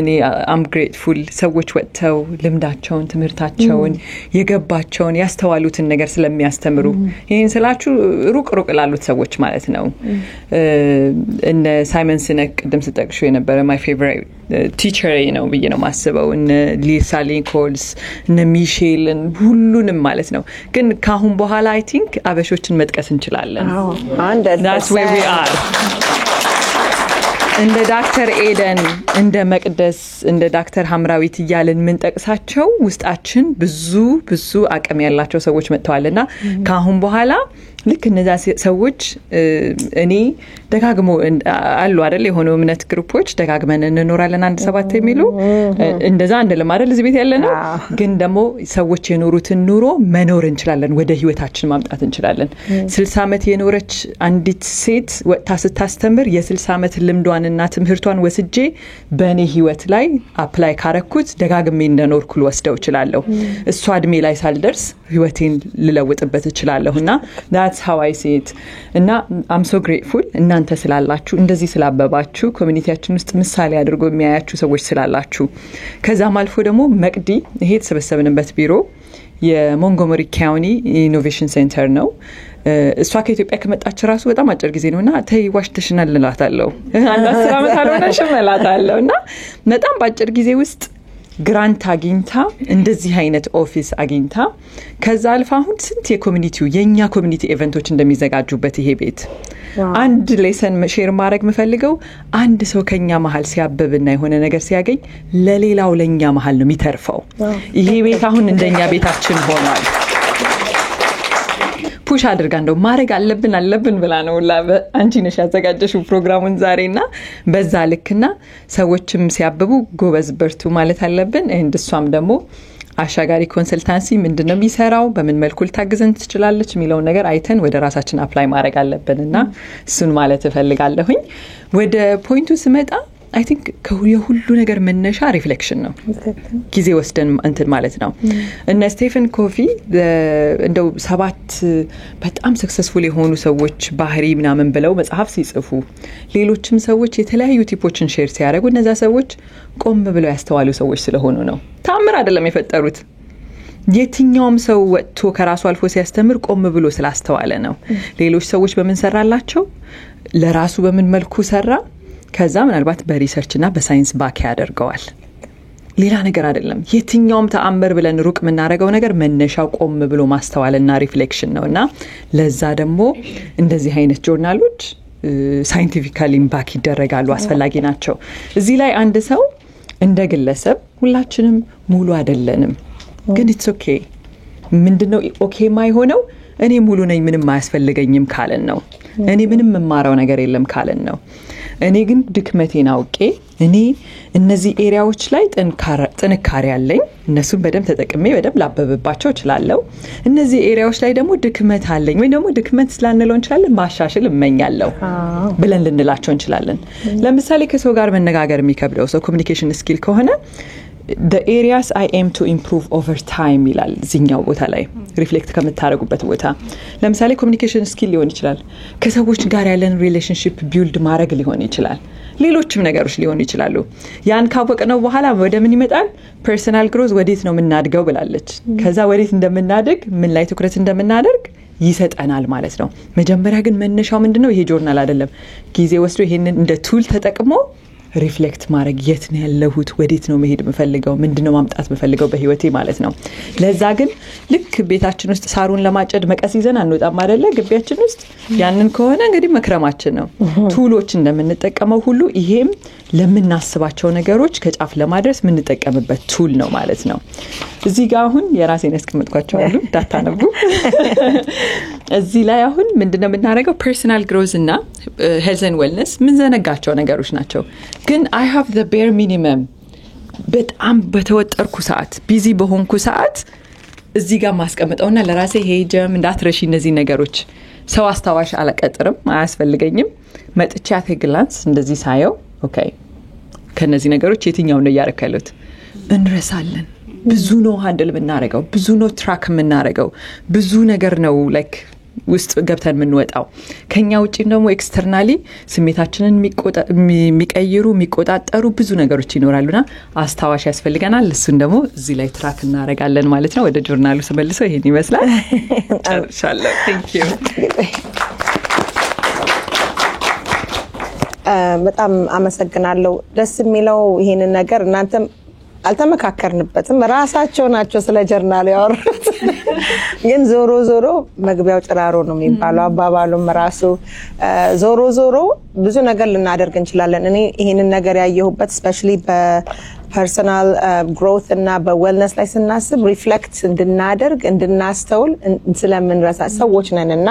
እኔ am grateful ሰዎች ወጥተው ልምዳቸውን ትምህርታቸውን የገባቸውን ያስተዋሉትን ነገር ስለሚያስተምሩ ይሄን ስላችሁ ሩቅ ላሉት ሰዎች ማለት ነው እነ ሳይመን ሲነክ ቅድም ስጠቅሹ የነበረ my favorite teacher ነው ብዬ ነው ማስበው እነ ሊሳ ሊንኮልስ እነ ሚሼልን ሁሉንም ማለት ነው ግን ካሁን በኋላ I think አበሾችን መጥቀስ እንችላለን That's where we are. እንደ ዶክተር ኤደን እንደ መቅደስ እንደ ዶክተር ሐምራዊት ይያልን ምን ጠቅሳቸው ውስጣችን ብዙ አቅም ያላቸው ሰዎች መጥተዋልና ካሁን በኋላ ልክ እነዛ ሰዎች እኔ ደጋግሞ አሉ አይደል የሆኑ እምነት ግሩፖች ደጋግመን እንኖራለን አንድ ሰባት የሚሉ እንደዛ አንደለም አይደል እዚህ ቤት ያለና ግን ደግሞ ሰዎች የኖሩትን ኑሮ መኖር እንችላለን ወደ ህይወታችን ማምጣት እንችላለን 60 አመት የኖረች አንዲት ሴት ወጣ ስታስተምር የ60 አመት ልምዷን ሀሳቧንና ትምህርቷን ወስጄ በእኔ ህይወት ላይ አፕላይ ካረኩት ደጋግሜ እንደኖርኩ ልወስደው እችላለሁ እሷ እድሜ ላይ ሳልደርስ ህይወቴን ልለውጥበት እችላለሁና that's how I see it እና I'm so grateful እናንተ ስላላችሁ እንደዚህ ስላበባችሁ ኮሚኒቲያችን ውስጥ ምሳሌ አድርጎ የሚያያችሁ ሰዎች ስላላችሁ ከዛም አልፎ ደግሞ መቅዲ ይሄ ተሰበሰብንበት ቢሮ የሞንጎመሪ ካውንቲ ኢኖቬሽን ሴንተር ነው እሷ ከኢትዮጵያ ከመጣች ራሱ በጣም አጭር ጊዜ ነውና ተይ ዋሽተሽናል እንላታለሁ አንድ 10 አመት አልሆነሽም እላታለሁና በጣም በአጭር ጊዜ ውስጥ ግራንት አግኝታ እንደዚህ አይነት ኦፊስ አግኝታ ከዛ አልፋ አሁን ስንት የኮሚኒቲው የኛ ኮሚኒቲ ኢቨንቶች እንደሚዘጋጁበት ይሄ ቤት አንድ ሌሰን ሼር ማድረግ መፈልገው አንድ ሰው ከኛ መሃል ሲያበብና የሆነ ነገር ሲያገኝ ለሌላው ለኛ መሃል ነው የሚተርፈው ይሄ ቤት አሁን እንደኛ ቤታችን ሆኗል ፑሽ አድርጋ እንደው ማድረግ አለብን ብላ ነው አንቺ ነሽ ያዘጋጀሽው ፕሮግራሙን ዛሬና በዛ ልክና ሰዎችም ሲያብቡ ጎበዝ በርቱ ማለት አለብን እንደሷም ደግሞ አሻጋሪ ኮንሰልታንሲ ምንድነው የሚሰራው በምን መልኩ ልታግዘን ትችላለች የሚለው ነገር አይተን ወደ ራሳችን አፕላይ ማድረግ አለብንና እሱን ማለት እፈልጋለሁኝ ወደ ፖይንቱ ስመጣ I think የሁሉ ነገር መነሻ ሪፍሌክሽን ነው ጊዜ ወስደን እንትን ማለት ነው እና ስቴፈን ኮቪ እንደው 7 በጣም ሰክሰስፉል የሆኑ ሰዎች ባህሪ ምናምን ብለው መጽሐፍ ሲጽፉ ሌሎችም ሰዎች የተለያዩ ቲፖችን ሼር ሲያደርጉ እነዛ ሰዎች ቆም ብለው ያስተዋሉ ሰዎች ስለሆኑ ነው ታምር አይደለም የፈጠሩት የትኛውም ሰው ወጥቶ ከራሱ አልፎ ሲያስተምር ቆም ብሎ ስላስተዋለ ነው ሌሎች ሰዎች በምን ሰራላቸው ለራሱ በምን መልኩ ሰራ ከዛ ምናልባት በሪሰርችና በሳይንስ ባክ ያደርገዋል ሌላ ነገር አይደለም የትኛውም ተአምር ብለን ሩቅ ምናረጋው ነገር መነሻው ቆም ብሎ ማስተዋልና ሪፍሌክሽን ነውና ለዛ ደግሞ እንደዚህ አይነት ጆርናሎች ሳይንቲፊካሊ ባክ ይደረጋሉ አስፈላጊ ናቸው እዚህ ላይ አንድ ሰው እንደ ግለሰብ ሁላችንም ሙሉ አይደለንም ግን it's okay ምንድነው ኦኬ ማይሆነው እኔ ሙሉ ነኝ ምንም አያስፈልገኝም ካለን ነው እኔ ምንም መማራው ነገር የለም ካለን ነው እኔ ግን ድክመቴን አውቄ እኔ እነዚህ ኤሪያዎች ላይ ጥንካሬ አለኝ እነሱን በደም ተጠቅሜ በደም ላበብባቸው እችላለሁ እነዚህ ኤሪያዎች ላይ ደግሞ ድክመት አለኝ ወይ ደግሞ ድክመት ስላንለው እንችላለን ማሻሽል እመኛለሁ ብለን ልንላቸው እንችላለን ለምሳሌ ከሰው ጋር መነጋገር የሚከብደው ሰው ኮሚኒኬሽን ስኪል ከሆነ the areas I aim to improve over time ይላል እዚህኛው ቦታ ላይ ሪፍሌክት ከምታረጉበት ቦታ ለምሳሌ ኮሚኒኬሽን ስኪል ሊሆን ይችላል ከሰዎች ጋር ያለን ሪሌሽንሺፕ ቢልድ ማድረግ ሊሆን ይችላል ሌሎችም ነገሮች ሊሆኑ ይችላሉ ያን ካወቅነው በኋላ ወደ ምን ይመጣል ፐርሰናል ግሮዝ ወዴት ነው የምናድገው ብላለች ከዛ ወዴት እንደምናድግ ምን ላይ ትኩረት እንደምናደርግ ይሰጠናል ማለት ነው መጀመሪያ ግን መነሻው ምንድነው ይሄ ጆርናል አይደለም ጊዜ ወስዶ ይሄንን እንደ ቱል ተጠቅሞ ሪፍሌክት ማድረግ የት ነው ያለሁት ወዴት ነው መሄድ መፈልገው ምንድነው ማምጣት መፈልገው በህይወቴ ማለት ነው ለዛ ግን ልክ ቤታችን ውስጥ ሳሩን ለማጨድ መቀስ ይዘን አንወጣም አይደለ ግቢያችን ውስጥ ያንን ከሆነ እንግዲህ መክረማችን ነው ቱሎች እንደምንጠቀመው ሁሉ ይሄም ለምናስባቸው ነገሮች ከጫፍ ለማድረስ ምንጠቀምበት ቱል ነው ማለት ነው እዚህ ጋር አሁን የራሴን ያስቀምጥኳቸው አሉ ዳታ ነቡ እዚህ ላይ አሁን ምንድነው የምናደርገው ፐርሰናል ግሮዝ እና ሄልዝ ኤንድ ዌልነስ ምን ዘነጋቸው ነገሮች ናቸው ግን I have the bare minimum በጣም በተወጠርኩ ሰዓት ቢዚ በሆንኩ ሰዓት እዚህ ጋር ማስቀምጠውና ለራሴ ሄጀም እንዳትረሺ እነዚህ ነገሮች ሰው አስተዋሽ አለቀጥርም አያስፈልገኝም መጥቻ ተግላንስ እንደዚህ ሳየው ኦኬ ከነዚህ ነገሮች የትኛው ነው ያረከሉት እንረሳለን ብዙ ነው ሃንድል ምናረጋው ብዙ ነው ትራክ ምናረጋው ብዙ ነገር ነው ላይክ ውስጥ ገብተን ምንወጣው ከኛ ውጪ ደግሞ ኤክስተርናሊ ስሜታችንን የሚቀይሩ የሚቆጣጠሩ ብዙ ነገሮች ይኖራሉና አስተዋሽ ያስፈልገናል እሱን ደግሞ እዚህ ላይ ትራክ እናረጋለን ማለት ነው ወደ ጆርናሉ ስመልሰው ይሄን ይመስላል ጨርሻለሁ thank you በጣም አመሰግናለሁ ደስ የሚለው ይሄንን ነገር እናንተም አልተመካከርንበትም ራሳቸው ናቸው ስለ ጆርናል ያወሩት ግን ዞሮ መግቢያው ጭራሮ ነው የሚባለው አባባሉም ራሱ ዞሮ ብዙ ነገር ልናደርግ እንችላለን እኔ ይሄንን ነገር ያየሁበት ስፔሻሊ ፐርሰናል ግሮት እና በዌልነስ ላይ ስናስብ ሪፍሌክት እንድናደርግ እንድናስተውል ስለምንረሳ ሰዎች ነንና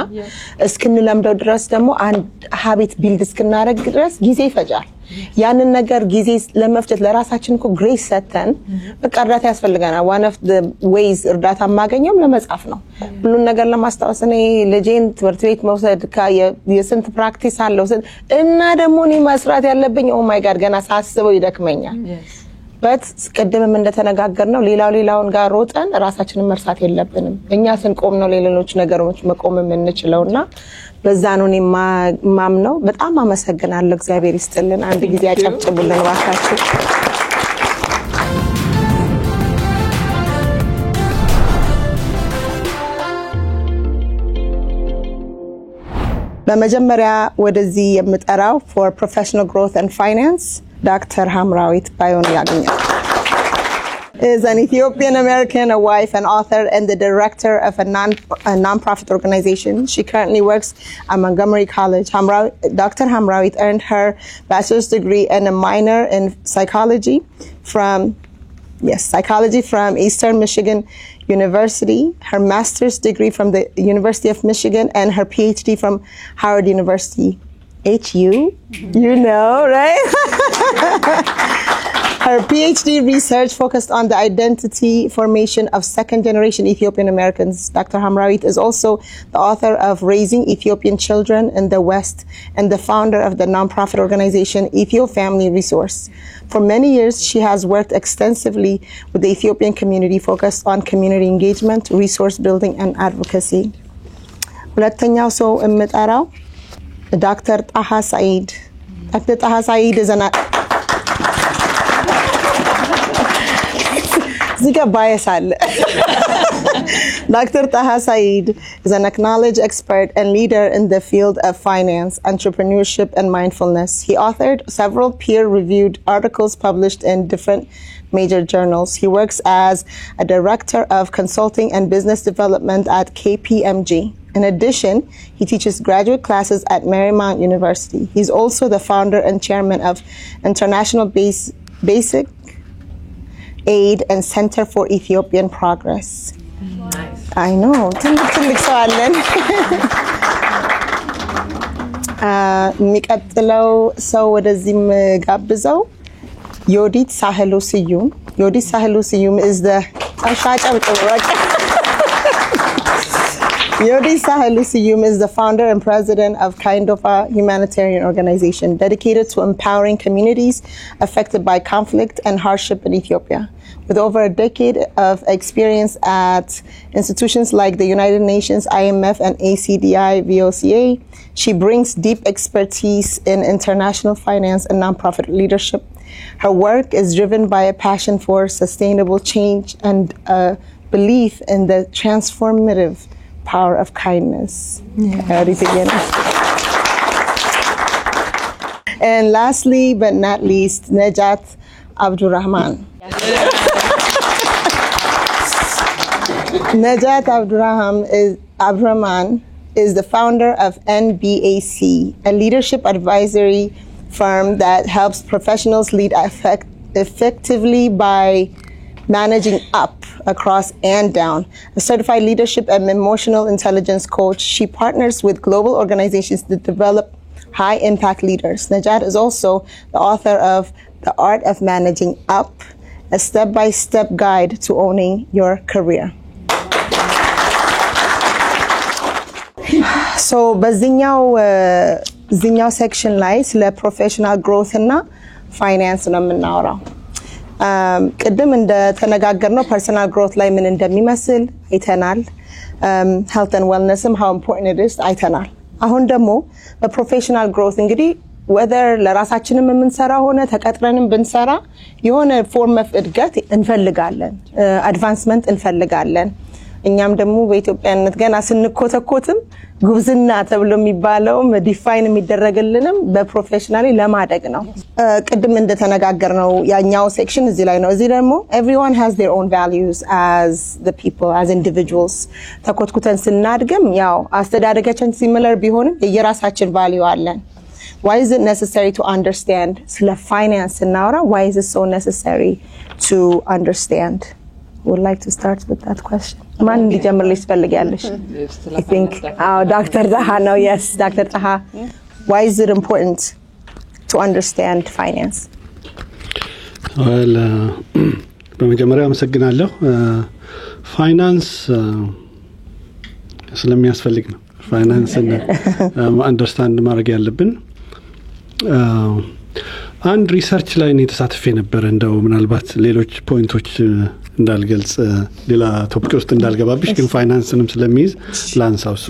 እስክንለምደው ድረስ ደግሞ አንድ ሀቢት ቢልድ እስክናደርግ ድረስ ጊዜ ይፈጃል። ያንን ነገር ጊዜ ለመፍጨት ለራሳችን እኮ ግሬስ ሰተን በቃ እርዳታ ያስፈልገናል። one of the ways እርዳታ ማገኘው ለመጻፍ ነው። ሁሉን ነገር ለማስታወስ እኔ ልጄን ትምህርት ቤት መውሰድ የስንት ፕራክቲስ አለው እና ደግሞ እኔ መስራት ያለብኝ ኦ ማይ ጋድ ገና ሳስበው ይደክመኛል። በት ቅድምም እንደተነጋገርነው ሌላውን ጋር ሮጠን ራሳችንን መርሳት የለብንም። እኛ ስንቆም ነው ሌሎች ነገሮች መቆም የምንችለውና በዛ ነው ማምነው። በጣም አመሰግናለሁ። እግዚአብሔር ይስጥልን። አንድ ጊዜ አጨብጭቡልን እባካችሁ። በመጀመሪያ ወደዚህ የምጠራው for professional growth and finance Dr. Hamrawit Bayon Yaginya is an Ethiopian American, a wife, an author, and the director of a non-profit organization. She currently works at Montgomery College. Dr. Hamrawit earned her bachelor's degree and a minor in psychology from Eastern Michigan University, her master's degree from the University of Michigan, and her PhD from Howard University. HU, you know, right? Her PhD research focused on the identity formation of second-generation Ethiopian Americans. Dr. Hamrawit is also the author of Raising Ethiopian Children in the West and the founder of the nonprofit organization Ethio Family Resource. For many years, she has worked extensively with the Ethiopian community, focused on community engagement, resource building, and advocacy. ሁለተኛው ሰው የምጠራው Dr. Taha Said. Dr. Taha Said is an Dr. Taha Said is an acknowledged expert and leader in the field of finance, entrepreneurship, and mindfulness. He authored several peer-reviewed articles published in different major journals. He works as a director of consulting and business development at KPMG. In addition, he teaches graduate classes at Marymount University. He's also the founder and chairman of International Basic Aid and Center for Ethiopian Progress. Nice. I know. የሚቀጥለው ሰው ወደዚህም ጋብዘው ዮዲት ሳህሉ ስዩም. ዮዲት ሳህሉ ስዩም is the Yodi Sahelu Siyum is the founder and president of Kaindofa humanitarian organization dedicated to empowering communities affected by conflict and hardship in Ethiopia. With over a decade of experience at institutions like the United Nations, IMF, and ACDI VOCA, she brings deep expertise in international finance and nonprofit leadership. Her work is driven by a passion for sustainable change and a belief in the transformative power of kindness. And lastly, but not least, Najat Abdurrahman. Najat Abdurrahman is the founder of NBAC, a leadership advisory firm that helps professionals lead effectively by managing up, across, and down. A certified leadership and emotional intelligence coach, she partners with global organizations to develop high-impact leaders. Najat is also the author of The Art of Managing Up, a step-by-step guide to owning your career. So, በዚህኛው ሴክሽን ላይ ስለ ፕሮፌሽናል ግሮት እና ፋይናንስ ነው የምናወራው። ቅድም እንደተነጋገርነው ፐርሰናል ግሮት ላይ ምን እንደሚመስል አይተናል። ሄልት ኤንድ ዌልነስም how important it is አይተናል። አሁን ደግሞ በፕሮፌሽናል ግሮት እንግዲህ whether ለራሳችንም የምንሰራ ሆነ ተቀጥረንም ብንሰራ የሆነ ፎርም ኦፍ እድገት እንፈልጋለን፣ አድቫንስመንት እንፈልጋለን። እኛም ደግሞ በኢትዮጵያነት ገና ስንኮተኮትም ጉብዝና ተብሎ የሚባለው ዲፋይን የሚደረግልንም በፕሮፌሽናሊ ለማደግ ነው። ቅድም እንደተነጋገርነው ያኛው ሴክሽን እዚህ ላይ ነው። እዚህ ደግሞ everyone has their own values as the people, as individuals. ተኮትኩተን ስናድግም ያው አስተዳደጋችን ሲሚለር ቢሆንም የራሳችን ቫልዩ አለን። why is it necessary to understand ስለ finance እናወራ why is it so necessary to understand would like to start with that question ማን እንዲጀምርልሽ ትፈልጊያለሽ I think Dr. Taha no yes Dr. Taha why is it important to understand finance well በመጀመሪያ አመሰግናለሁ ፋይናንስ ስለሚያስፈልግ ነው ፋይናንስን አንደርስታንድ ማድረግ ያለብን አንድ ሪሰርች ላይ ነው የተሳተፈ ነበር እንደው ምናልባት ሌሎች ፖይንቶች እንዳልገልጽ ሌላ ቶፒክ ውስጥ እንዳልገባብሽ ግን ፋይናንስንም ስለሚይዝ ላንሳውሱ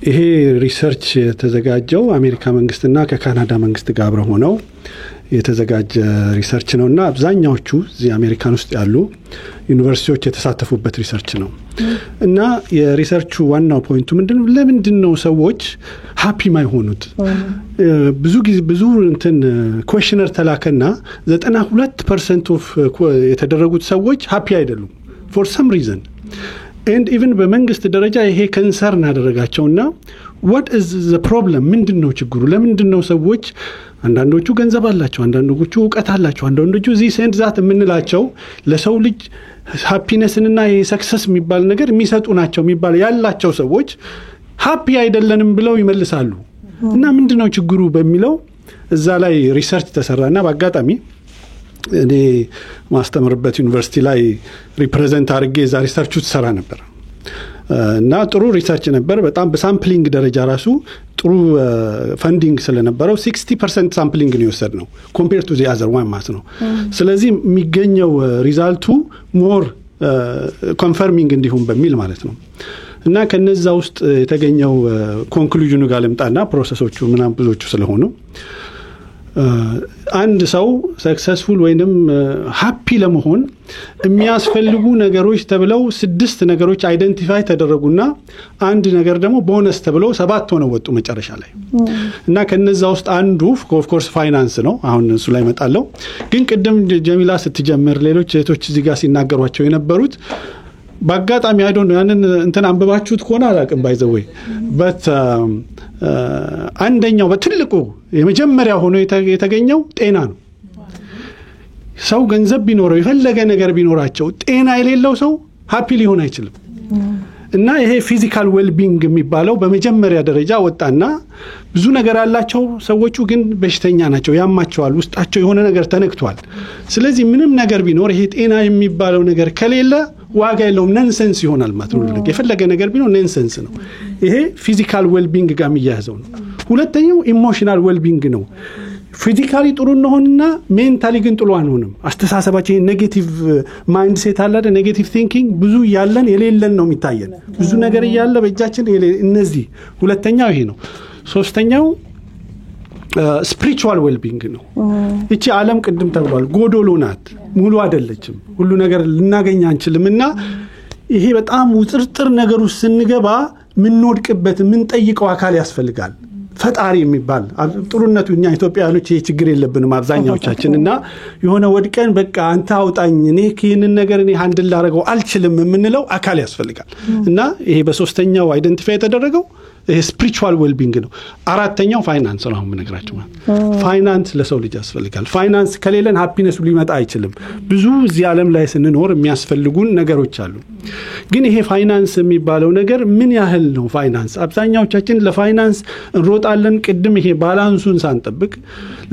ይሄ ሪሰርች የተዘጋጀው አሜሪካ መንግስትና ከካናዳ መንግስት ጋር አብረው ሆነው የተዘጋጀ ሪሰርች ነውና አብዛኛዎቹ እዚህ አሜሪካን ውስጥ ያሉ ዩኒቨርሲቲዎች የተሳተፉበት ሪሰርች ነው እና የሪሰርቹ ዋናው ፖይንቱ ምንድነው ለምንድነው ሰዎች ሃፒ ማይሆኑት ብዙ እንትን ኩዌስቸነር ተላከና 92% ኦፍ የተደረጉት ሰዎች ሃፒ አይደሉም for some reason and even በመንግስት ደረጃ ይሄ ኮንሰርን አደረጋቸውና what is the problem ምንድነው ችግሩ ለምንድነው ሰዎች አንዳንዶቹ ገንዘብ አላቸው አንዳንዶቹ ዕውቀት አላቸው አንዳንዶቹ እዚህ ሴንት ዛት የምንላቸው ለሰው ልጅ ሃፒነስንና የሰክሰስ የሚባል ነገር የሚሰጡ ናቸው የሚባል ያላቸው ሰዎች ሃፒ አይደለንም ብለው ይመልሳሉ እና ምንድነው ችግሩ በሚለው እዛ ላይ ሪሰርች ተሰራና በአጋጣሚ እኔ ማስተምርበት ዩኒቨርሲቲ ላይ ሪፕሬዘንት አድርጌ እዛ ሪሰርቹ ተሰራ ነበር እና ጥሩ ሪሰርች ነበር በጣም በሳምፕሊንግ ደረጃ ራሱ ጥሩ ፈንዲንግ ስለነበረው 60% ሳምፕሊንግ ነው የወሰድነው ኮምፔር ቱ ዘ አዘር ዋን ማለት ነው ስለዚህ የሚገኘው ሪዛልቱ ሞር ኮንፈርሚንግ እንዲሁም በሚል ማለት ነው እና ከነዛ ውስጥ የተገኘው ኮንክሉዥኑ ጋር ልምጣና ፕሮሰሶቹ ምናምን ብዙዎቹ ስለሆኑ አንድ ሰው ሰክሰስፉል ወይንም ሃፒ ለመሆን የሚያስፈልጉ ነገሮች ተብለው 6 ነገሮች አይደንቲፋይ ተደረጉና አንድ ነገር ደግሞ ቦነስ ተብለው 7 ሆነው ወጡ መጨረሻ ላይ እና ከነዛ ውስጥ አንዱ ኦፍ ኮርስ ፋይናንስ ነው አሁን እሱ ላይ መጣለው ግን ቅድም ጀሚላ ስትጀምር ሌሎች እህቶች እዚህ ጋር ሲናገሯቸው የነበሩት በአጋጣሚ አይ ዶንት ኖ ያንን እንትን አንብባችሁት ከሆነ አላቅም ባይዘወይ በት አንደኛው በትልቁ የመጀመሪያ ሆኖ የተገኘው ጤና ነው ሰው ገንዘብ ቢኖረው የፈለገ ነገር ቢኖራቸው ጤና የሌለው ሰው ሃፒ ሊሆን አይችልም እና ይሄ ፊዚካል ዌልቢንግ የሚባለው በመጀመሪያ ደረጃ ወጣና ብዙ ነገር ያላቸው ሰዎቹ ግን በሽተኛ ናቸው ያማቸዋል ውስጣቸው የሆነ ነገር ተነክቷል ስለዚህ ምንም ነገር ቢኖር ይሄ ጤና የሚባለው ነገር ከሌለ ዋጋ የለውም ነንሰንስ ይሆናል ማለት ነው የፈለገ ነገር ቢኖር ነንሰንስ ነው ይሄ ፊዚካል ዌልቢንግ ጋር የሚያያዘው ነው ሁለተኛው ኢሞሽናል ዌልቢንግ ነው ፊዚካሊ ጥሩ ነውና ሜንታሊ ግን ጥሩ አንሆንም አስተሳሰባችን ኔጌቲቭ ማይንድ ሴት አለ ኔጌቲቭ ቲንኪንግ ብዙ ያለን የሌለን ነው የሚታየን ብዙ ነገር ያለ በእጃችን እነዚህ ሁለተኛው ይሄ ነው ሶስተኛው spiritual well-being ነው እቺ ዓለም ቅድም ተብሏል ጎዶሎ ናት ሙሉ አይደለችም ሁሉ ነገር ልናገኝ አንችልምና ይሄ በጣም ውጥርጥር ነገር ውስጥ ስንገባ ምን ወድቅበት ምን ጠይቀው አካል ያስፈልጋል ፈጣሪ የሚባል ጥሩነቱ እኛ ኢትዮጵያውያኖች ይሄ ችግር የለብንም አብዛኛዎቻችንና የሆነ ወድቀን በቃ አንተ አውጣኝ እኔ ከይንን ነገር እኔ ሃንድል ላደርገው አልችልም የምንለው አካል ያስፈልጋል እና ይሄ በሶስተኛው አይደንቲፋይ የተደረገው ይሄ spiritual well-being ነው አራተኛው ፋይናንስ ነው አሁን ምንግራችሁ ፋይናንስ ለሰው ልጅ ያስፈልጋል ፋይናንስ ከሌለን ሃፒነስ ሊመጣ አይችልም ብዙ እዚህ ዓለም ላይ ስንኖር የሚያስፈልጉን ነገሮች አሉ ግን ይሄ ፋይናንስ የሚባለው ነገር ምን ያህል ነው ፋይናንስ አብዛኛዎቻችን ለፋይናንስ እንሮጣለን ቅድም ይሄ ባላንሱን ሳንጠብቅ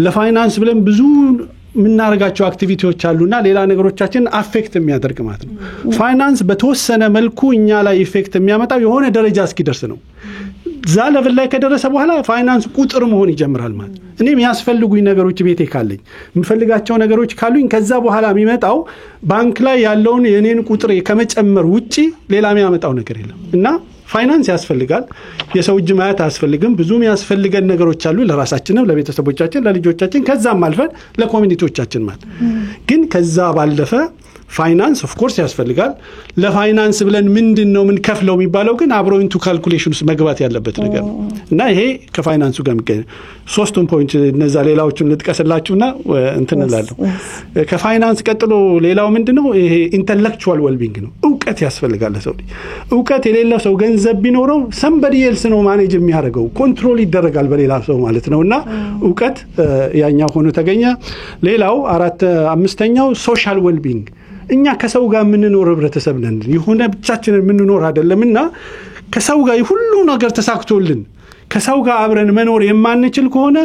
ለፋይናንስ ብለን ብዙ ምናረጋቸው አክቲቪቲዎች አሉና ሌላ ነገሮቻችን አፌክት የሚያደርግ ማለት ነው ፋይናንስ በተወሰነ መልኩ እኛ ላይ ኢፌክት የሚያመጣው የሆነ ደረጃ እስኪደርስ ነው ዛ ሌቭል ላይ ከደረሰ በኋላ ፋይናንስ ቁጥር መሆን ይጀምራል ማለት እኔም ያስፈልጉኝ ነገሮች ቤቴ ካለኝ የምፈልጋቸው ነገሮች ካሉኝ ከዛ በኋላ የሚመጣው ባንክ ላይ ያለውን የኔን ቁጥር ከመጨመር ውጪ ሌላ የሚያመጣው ነገር የለም እና ፋይናንስ ያስፈልጋል የሰው እጅ ማየት ያስፈልግም ብዙም ያስፈልገን ነገሮች አሉ ለራሳችንም ለቤተሰቦቻችን ለልጆቻችን ከዛም አልፈን ለኮሚኒቲዎቻችን ማለት ግን ከዛ ባለፈ ፋይናንስ ኦፍ ኮርስ ያስፈልጋል ለፋይናንስ ብለን ምንድነው ምን ከፍለው የሚባለው ግን አብሮ ኢንቱ ካልኩሌሽን ውስጥ መግባት ያለበት ነገር እና ይሄ ከፋይናንሱ ጋር የሚገኝ ሶስቱን ፖይንት እነዛ ሌላዎቹን ልጥቀስላችሁና እንትንላለሁ ከፋይናንስ ቀጥሎ ሌላው ምንድነው ይሄ ኢንተሌክቹዋል ዌልቢንግ ነው ዕውቀት ያስፈልጋል ሰው ዕውቀት የሌለው ሰው ገንዘብ ቢኖረው somebody else ነው ማኔጅ የሚያደርገው ኮንትሮል ይደረጋል በሌላ ሰው ማለት ነውና ዕውቀት ያኛው ሆኖ ተገኘ ሌላው አምስተኛው ሶሻል ዌልቢንግ እኛ ከሰው ጋር ምንኖር ህብረተሰብ ነን ይሁን ብቻችንን ምንኖር አይደለምና ከሰው ጋር ሁሉ ነገር ተሳክቶልን ከሰው ጋር አብረን መኖር የማንችል ከሆነ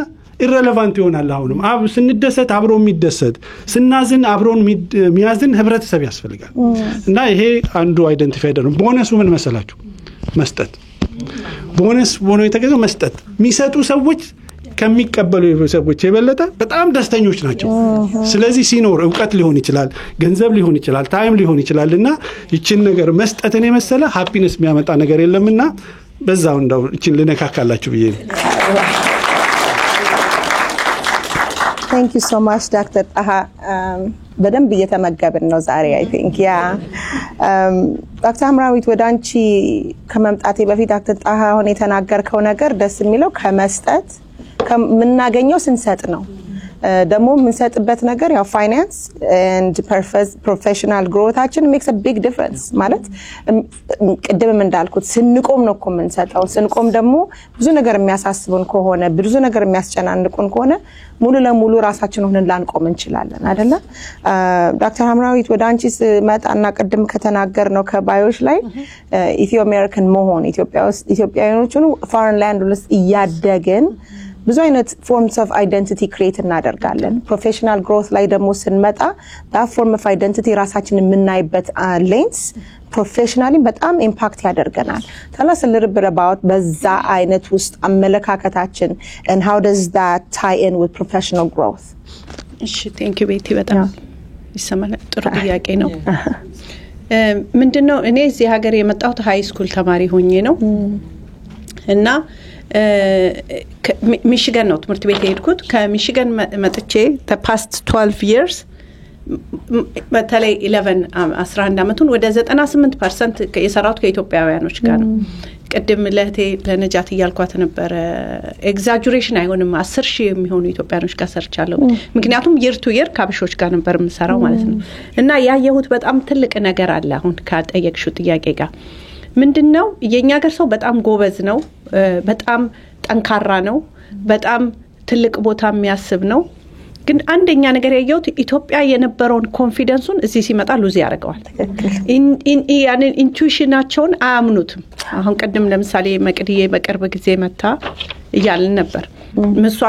ኢሬሌቫንት ይሆናል አሁንም ስንደሰት አብሮ የሚደሰት ስናዝን አብሮን የሚያዝን ህብረተሰብ ያስፈልጋል እና ይሄ አንዱ አይደንቲፋይ ነው ቦነሱ ምን መሰላችሁ መስጠት ቦነስ ሆኖ የተገኘው መስጠት የሚሰጡ ሰዎች ከሚቀበሉ ሰዎች የበለጠ በጣም ደስተኞች ናቸው ስለዚህ ሲኖር ዕውቀት ሊሆን ይችላል ገንዘብ ሊሆን ይችላል ታይም ሊሆን ይችላልና ይችን ነገር መስጠትን የመሰለ ሃፒነስ የሚያመጣ ነገር የለምና በዛው እንደው ይችን ልነካካላችሁ ብዬ Thank you so much Dr. Taha በደንብ እየተመገብን ነው ዛሬ I think ዶክተር አምራዊት ወደ አንቺ ከመምጣቴ በፊት ዶክተር ጣሃ ሆነ የተናገርከው ነገር ደስ የሚለው ከመስጠት ከምናገኘው ስንሰጥ ነው ደግሞ ምንሰጥበት ነገር ያው ፋይናንስ and professional growthአችን makes a big difference ማለት ቅድም እንዳልኩት ስንቆም ነው ምንሰጣው ስንቆም ደግሞ ብዙ ነገር የሚያሳስቡን ከሆነ ብዙ ነገር የሚያስጨናንቁን ከሆነ ሙሉ ለሙሉ ራሳችን ሆነን ላንቆም እንችላለን አይደለ ዶክተር አምራዊት ወደ አንቺ መጣና ቅድም ከተናገርነው ከባዮች ላይ ኢትዮ አሜሪካን መሆን ኢትዮጵያውያኖቹን foreign land ውስጥ እያደገን ብዙ አይነት forms of identity create እናደርጋለን professional growth ላይ ደግሞ ስንመጣ that form of identity ራሳችንን የምናይበት lens professionally በጣም impact ያደርገናል tell us a little bit about በዛ አይነት ውስጥ አመለካከታችን and how does that tie in with professional growth እሺ thank you ቤቲ በጣም ይሰማል ጥሩ ጥያቄ ነው ምንድነው እኔ እዚህ ሀገር የመጣሁት ሃይ ስኩል ተማሪ ሆኜ ነው እና ሚሽጋን ነው ትምህርት ቤት ሄድኩት ከሚሽጋን መጥቼ the past 12 years በተለይ 11 አመቱን ወደ 98% የሰራሁት ከኢትዮጵያውያኖች ጋር ነው ቅድም ለነጃት ያልኳት ነበር ኤግዛጀሬሽን አይሆንም 10,000 የሚሆኑ ኢትዮጵያኖች ጋር ሰርቻለሁ ምክንያቱም year to year ካብሾች ጋር ነበር የምሰራው ማለት ነው እና ያየሁት በጣም ትልቅ ነገር አለ አሁን ካጠየቅሽው ጥያቄ ጋር ምንድነው የኛ ሀገር ሰው በጣም ጎበዝ ነው በጣም ጠንካራ ነው በጣም ትልቅ ቦታ የሚያስብ ነው ግን አንደኛ ነገር ያየሁት ኢትዮጵያ የነበረውን ኮንፊደንሱን እዚህ ሲመጣ ሉዝ ያደርገዋል ያንን ኢንቱዊሽናቸውን አያምኑትም አሁን ቀደም ለምሳሌ መቅድዬ በቅርብ ጊዜ መታ እያልን ነበር ምሷ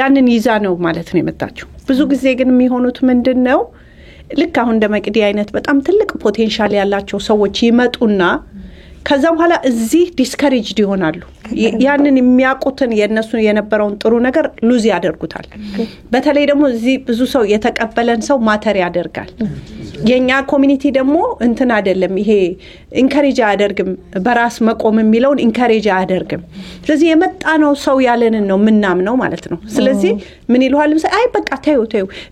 ያንን ይዛ ነው ማለት ነው የመጣችው ብዙ ጊዜ ግን የሚሆኑት ምንድነው ልክ አሁን እንደመቅዲ አይነት በጣም ትልቅ ፖቴንሻል ያላቸው ሰዎች ይመጡና ከዛ በኋላ እዚህ ዲስከሬጅድ ይሆናሉ ያንን የሚያቁትን የነሱ የነበረውን ጥሩ ነገር ሉዝ ያደርጉታል በተለይ ደግሞ እዚህ ብዙ ሰው የተቀበለን ሰው ማተር ያደርጋል የኛ ኮሚኒቲ ደግሞ እንትን አይደለም ይሄ ኢንከሬጅ አያደርግም በራስ መቆም የሚለውን ኢንከሬጅ አያደርግም ስለዚህ የመጣነው ሰው ያለንን ነው ምናምነው ማለት ነው ስለዚህ ምን ይሉሃል ለምሳሌ አይ በቃ ታዩ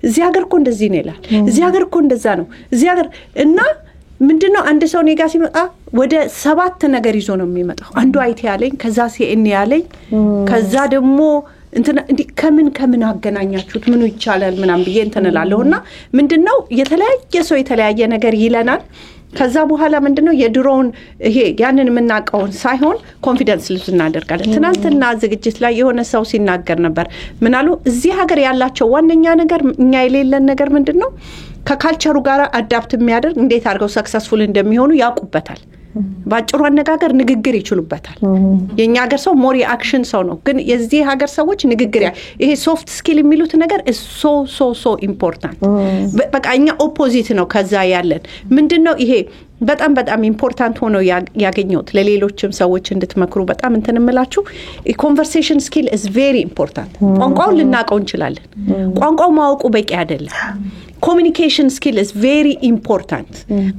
እዚህ ሀገር እኮ እንደዚህ ነው ይላል እዚህ ሀገር እኮ እንደዛ ነው እዚህ ሀገር እና ምንድነው አንድ ሰው ኔጋ ሲመጣ ወደ 7 ነገር ይዞ ነው የሚመጣው አንዱ አይቲ ያለኝ ከዛ ሲኤን ያለኝ ከዛ ደግሞ እንዴ ከምን አገናኛችሁት ምኑ ይቻላል ምናም ብዬ እንትንላለሁና ምንድነው የተለያየ ሰው የተለያየ ነገር ይለናል ከዛ በኋላ ምንድነው የድሮውን ይሄ ያንን ምናቀውን ሳይሆን ኮንፊደንስ ልዝ እናደርጋለን ትናንትና ዝግጅት ላይ የሆነ ሰው ሲናገር ነበር ምናሉ እዚህ ሀገር ያላቸው ዋነኛ ነገር እኛ የሌለን ነገር ምንድነው ከካልቸሩ ጋር አዳፕት የሚያደርግ እንዴት አድርገው ሰክሰስፉል እንደሚሆኑ ያውቁበታል ባጭሩ አነጋገር ንግግር ይችሉበታል የኛ ሀገር ሰው ሞሪ አክሽን ሰው ነው ግን የዚህ ሀገር ሰዎች ንግግር ይሄ ሶፍት ስኪል የሚሉት ነገር so important በቃ እኛ ኦፖዚት ነው ከዛ ያለን ምንድነው ይሄ በጣም ኢምፖርታንት ሆኖ ያገኘውት ለሌሎችም ሰዎች እንድትመክሩ በጣም እንትንምላችሁ ኮንቨርሴሽን ስኪል is very important ቋንቋው ልናቀው እንችላለን ቋንቋው ማወቁ በቂ አይደለም communication skill is very important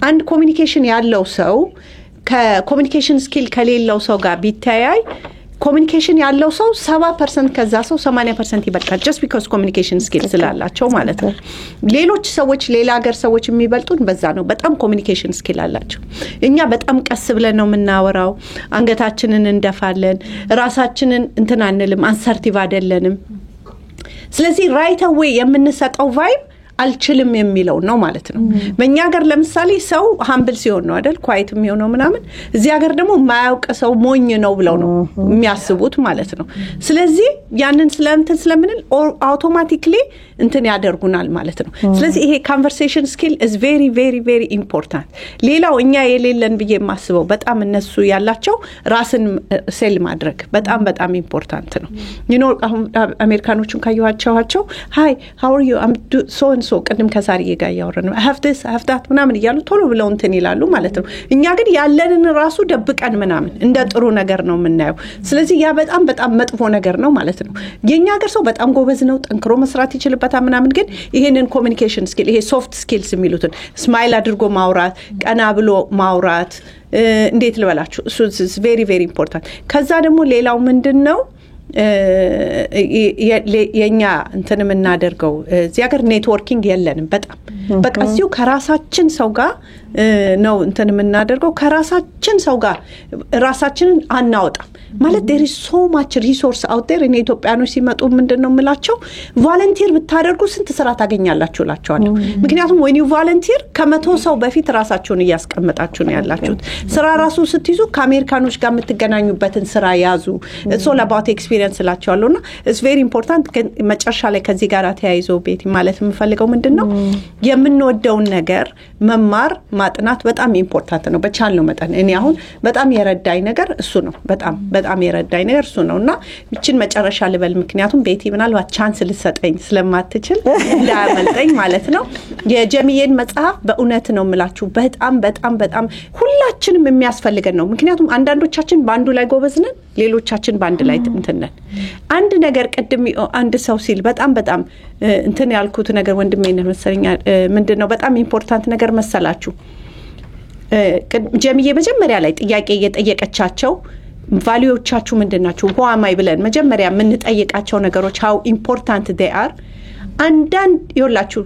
and communication ያለው ሰው ከኮሚኒኬሽን ስኪል ከሌለው ሰው ጋር ቢታያይ ኮሚኒኬሽን ያለው ሰው 70% ከዛ ሰው 80% ይበልጣል just because ኮሚኒኬሽን ስኪል ስላላቸው ማለት ነው። ሌሎች ሰዎች ሌላ ሀገር ሰዎች የሚበልጡን በዛ ነው። በጣም ኮሚኒኬሽን ስኪል አላቸው። እኛ በጣም ቀስ ብለን ነው የምናወራው፣ አንገታችንን እንደፋለን፣ ራሳችንን እንትን አንልም፣ አንሰርቲቭ አይደለንም። ስለዚህ ራይት አዌይ የምንሰጠው ቫይብ አልችልም የሚለው ነው ማለት ነው። በእኛ ሀገር ለምሳሌ ሰው ሃምብል ሲሆን ነው አይደል ኳይት የሚሆነው ምናምን፣ እዚህ ሀገር ደግሞ ማያውቅ ሰው ሞኝ ነው ብለው ነው የሚያስቡት ማለት ነው። ስለዚህ ያንን ስለምንል አውቶማቲክሊ እንትን ያደርጉናል ማለት ነው። ስለዚህ ይሄ ኮንቨርሴሽን ስኪል is very very very important። ሌላው እኛ የሌለን ብዬ የማስበው በጣም እነሱ ያላቸው ራስን ሴል ማድረግ በጣም በጣም ኢምፖርታንት ነው። you know አሜሪካኖቹን ካያቸዋቸው hi how are you I'm so and so ቀደም ከሳሪ ጋር ያወራን I have this I have that ምናምን ይያሉ ቶሎ ብለው እንትን ይላሉ ማለት ነው። እኛ ግን ያለንን ራሱ ደብቀን ምናምን እንደ ጥሩ ነገር ነው የምናየው። ስለዚህ ያ በጣም በጣም መጥፎ ነገር ነው ማለት ነው። የኛ ሀገር ሰው በጣም ጎበዝ ነው፣ ጠንክሮ መስራት ይችላልበታ ምናምን፣ ግን ይሄንን ኮሚኒኬሽን ስኪል ይሄ ሶፍት ስኪልስ የሚሉትን ስማይል አድርጎ ማውራት፣ ቀና ብሎ ማውራት፣ እንዴት ልበላችሁ እሱ is very very important። ከዛ ደግሞ ሌላው ምንድነው የኛ እንትን የምናደርገው እዚህ ሀገር ኔትወርኪንግ የለንም በጣም በቃ እዚሁ ከራሳችን ሰው ጋር ነው እንትን የምናደርገው። ከራሳችን ሰው ጋር ራሳችንን አናወጣም ማለት there is so much resource out there። እኔ ኢትዮጵያኖች ሲመጡ ምንድነው የምላቸው ቮለንቲር ብታደርጉ ስንት ስራ ታገኛላችሁ እላቸዋለሁ። ምክንያቱም when you volunteer ከ100 ሰው በፊት ራሳችሁን እያስቀመጣችሁ ነው ያላችሁት። ስራ ራሱ ስትይዙ ከአሜሪካኖች ጋር የምትገናኙበትን ስራ ያዙ። it's all about experience እላቸዋለሁና it's very important። መጨረሻ ላይ ከዚህ ጋር ተያይዞ ቤት ማለት የምፈልገው ምንድነው የምንወደውን ነገር መማር ማጥናት በጣም ኢምፖርታንት ነው በቻልነው መጠን። እኔ አሁን በጣም የረዳኝ ነገር እሱ ነው። በጣም የረዳኝ ነገር እሱ ነውና እቺን መጨረሻ ልበል፣ ምክንያቱም ቤቲ ምናልባት ቻንስ ልሰጠኝ ስለማትችል እንዳያመልጠኝ ማለት ነው። የጀሚዬን መጽሐፍ በእውነት ነው የምላችሁ በጣም በጣም በጣም ሁላችንም የሚያስፈልገን ነው። ምክንያቱም አንዳንዶቻችን ባንዱ ላይ ጎበዝ ነን፣ ሌሎቻችን ባንድ ላይ እንትን ነን። አንድ ነገር ቅድም አንድ ሰው ሲል በጣም በጣም እንትን ያልኩት ነገር ወንድሜ ነው መሰለኝ ምንድነው በጣም ኢምፖርታንት ነገር መሰላችሁ ጀሚዬ መጀመሪያ ላይ ጥያቄ እየጠየቀቻቸው ቫልዩዎቻችሁ ምንድናችሁ ሆአማይ ብለን መጀመሪያ ምን ጠይቃቸው ነገሮች how important they are። አንዳንድ ይወላችሁ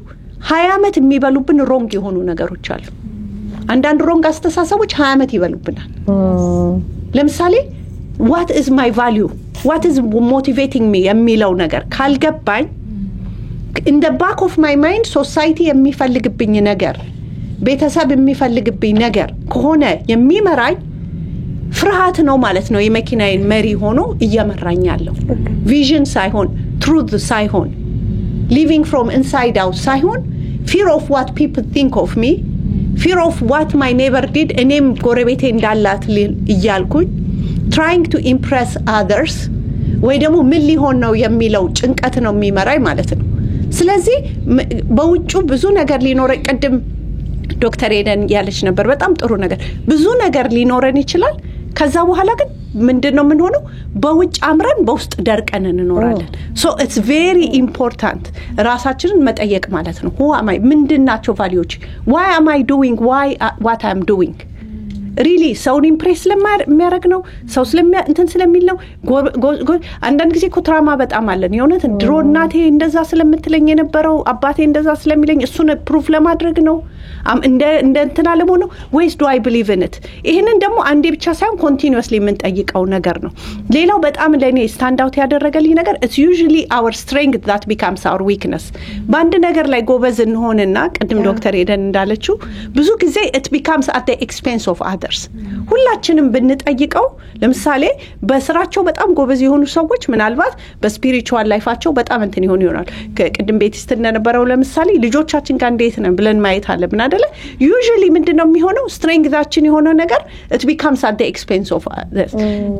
20 አመት የሚበሉብን ሮንግ የሆኑ ነገሮች አሉ። አንዳንድ ሮንግ አስተሳሰቦች 20 አመት ይበሉብናል። ለምሳሌ what is my value what is motivating me የሚለው ነገር ካልገባኝ in the back of my mind society የሚፈልግብኝ ነገር ቤተሰብ የሚፈልግብኝ ነገር ከሆነ የሚመራኝ ፍርሃት ነው ማለት ነው። የመኪናዬን መሪ ሆኖ እየመራኝ ያለው ቪዥን ሳይሆን truth ሳይሆን living from inside out ሳይሆን fear of what people think of me fear of what my neighbor did እኔም ጎረቤቴ እንዳላት እያልኩኝ trying to impress others ወይ ደግሞ ምን ሊሆን ነው የሚለው ጭንቀት ነው የሚመራኝ ማለት ነው። ስለዚህ በውጩ ብዙ ነገር ሊኖር ቀደም ዶክተር ኤደን ያለች ነበር በጣም ጥሩ ነገር ብዙ ነገር ሊኖረን ይችላል። ከዛ በኋላ ግን ምንድነው ምን ሆነው በውጭ አምረን በውስጥ ደርቀን እንኖራለን። so it's very important ራሳችንን መጠየቅ ማለት ነው። who am I ምንድናቸው ቫልዩዎች why am I doing what I'm doing really ሰውን ኢምፕሬስ ለሚያደርግ ነው ሰው እንትን ስለሚል ነው። አንዳንድ ጊዜ ኮትራማ በጣም አለን የሆነት ድሮ እናቴ እንደዛ ስለምትለኝ የነበረው አባቴ እንደዛ ስለሚለኝ እሱን ፕሩፍ ለማድረግ ነው እንደ እንትና ለሞነው ወይስ do I believe in it። ይሄንን ደግሞ አንዴ ብቻ ሳይሆን continuously የምንጠይቀው ነገር ነው። ሌላው በጣም ለኔ ስታንድ አውት ያደረገልኝ ነገር it's usually our strength that becomes our weakness። በአንድ ነገር ላይ ጎበዝ እንሆንና ቅድም ዶክተር ኤደን እንዳለችው ብዙ ጊዜ it becomes at the expense of others። ሁላችንም ብንጠይቀው ለምሳሌ በስራቸው በጣም ጎበዝ የሆኑ ሰዎች ምናልባት በስፒሪቹዋል ላይፋቸው በጣም እንትን ይሆናል። ቅድም ቤቲስት እንደነበረው ለምሳሌ ልጆቻችን ጋር እንዴት ነን ብለን ማየት አለብን አይደለ? usually ምንድነው የሚሆነው strengthችን የሆነው ነገር it becomes at the expense of others።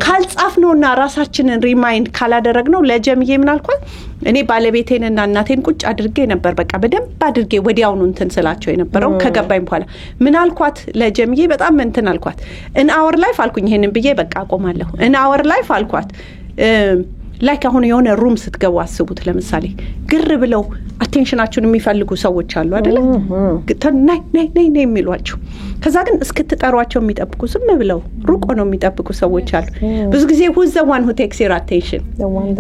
ካልጻፍነውና ራሳችንን ሪማይንድ ካላደረግነው ለጀምዬ ምን አልኳት እኔ ባለቤቴንና እናቴን ቁጭ አድርጌ ነበር በቃ በደንብ አድርጌ ወዲያውኑ እንትን ስላቸው የነበረው ከገባኝ በኋላ ምን አልኳት ለጀምዬ በጣም እንትን አልኳት in our life አልኩኝ ይሄንን ብዬ በቃ አቆማለሁ in our life አልኳት ላይክ አሁን የሆነ ሩም ስትገቡ አስቡት ለምሳሌ ግር ብለው አቴንሽናችሁን የሚፈልጉ ሰዎች አሉ አይደለ ናይ ናይ ናይ ናይ የሚሏችሁ ከዛ ግን እስክትጠሯቸው የሚጠብቁ ዝም ብለው ሩቆ ነው የሚጠብቁ ሰዎች አሉ ብዙ ጊዜ who is the one who takes your attention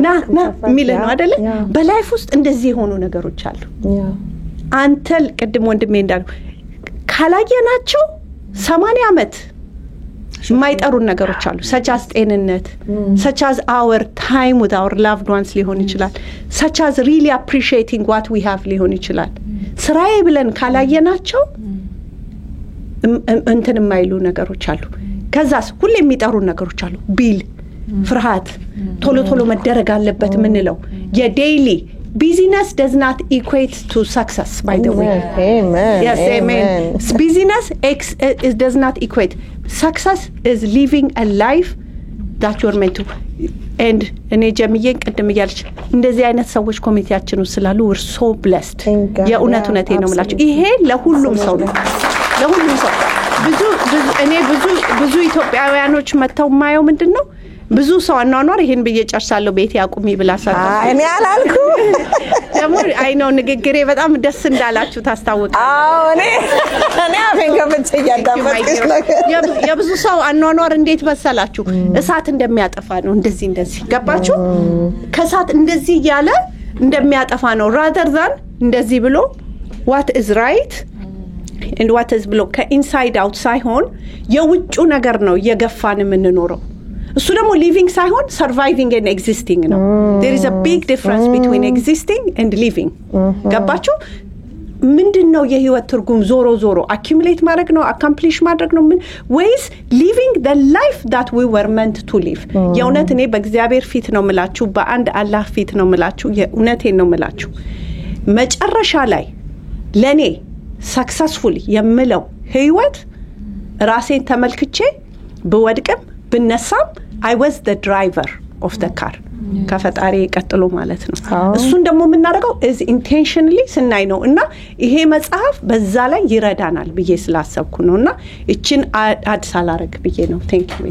ና የሚል ነው አይደለ በላይፍ ውስጥ እንደዚህ የሆኑ ነገሮች አሉ አንተ ቅድም ወንድሜ እንዳለው ካላየናቸው 80 አመት የማይጠሩን ነገሮች አሉ such as ጤንነት such as our time with our loved ones ሊሆን ይችላል such as really appreciating what we have ሊሆን ይችላል ስራዬ ብለን ካላየናቸው እንትን የማይሉ ነገሮች አሉ ከዛስ ሁሌ የሚጠሩ ነገሮች አሉ ቢል ፍርሃት ቶሎ ቶሎ መደረግ አለበት ምንለው የዴይሊ busyness does not equate to success by the way Amen. Yes, amen. Busyness does not equate. Success is living a life that you're meant to. And እኔ ጀምዬን ቀደም ይያልሽ እንደዚህ አይነት ሰዎች ኮሚቴያችን ውስጥ ስላሉ we're so blessed. የእውነቴ ነው የምላችሁ ይሄ ለሁሉም ሰው ነው ለሁሉም ሰው እኔ ብዙ ኢትዮጵያውያኖች መተው ማየው ምንድነው ብዙ ሰው አኗኗር ይሄን በየጨርሳለሁ ቤት ያቁሚ ብላ ሳታ እኔ አላልኩ ደግሞ አይ ነው ንግግሬ በጣም ደስ እንዳላችሁ ታስታውቃለህ አዎ እኔ አፌን ከፍቼ እያዳመጥኩሽ ነው የብዙ ሰው አኗኗር እንዴት መሰላችሁ እሳት እንደሚያጠፋ ነው እንደዚህ ገባችሁ ከእሳት እንደዚህ ያለ እንደሚያጠፋ ነው rather than እንደዚህ ብሎ what is right and what is below ከኢንሳይድ አውት ሳይሆን የውጭ ነገር ነው የገፋን የምንኖረው እሱ ደግሞ living ሳይሆን surviving and existing ነው there is a big difference between existing and living ገባችሁ ምንድነው የህይወት ትርጉም ዞሮ accumulate ማድረግ ነው accomplish ማድረግ ነው ways living the life that we were meant to live የእውነት እኔ በእግዚአብሔር ፊት ነው ምላችሁ በአንድ አላህ ፊት ነው ምላችሁ የእውነቴን ነው ምላችሁ መጨረሻ ላይ ለኔ successful የምለው ህይወት ራሴን ተመልክቼ በወድቅም ብነሳም I was the driver of the car ከፈጣሪ ቀጥሎ ማለት ነው እሱን ደግሞ የምናደርገው is intentionally ስናይ ነው እና ይሄ መጽሐፍ በዛ ላይ ይረዳናል ብዬ ስላሰብኩ ነውና እቺን አድሳላረግ ብዬ ነው thank you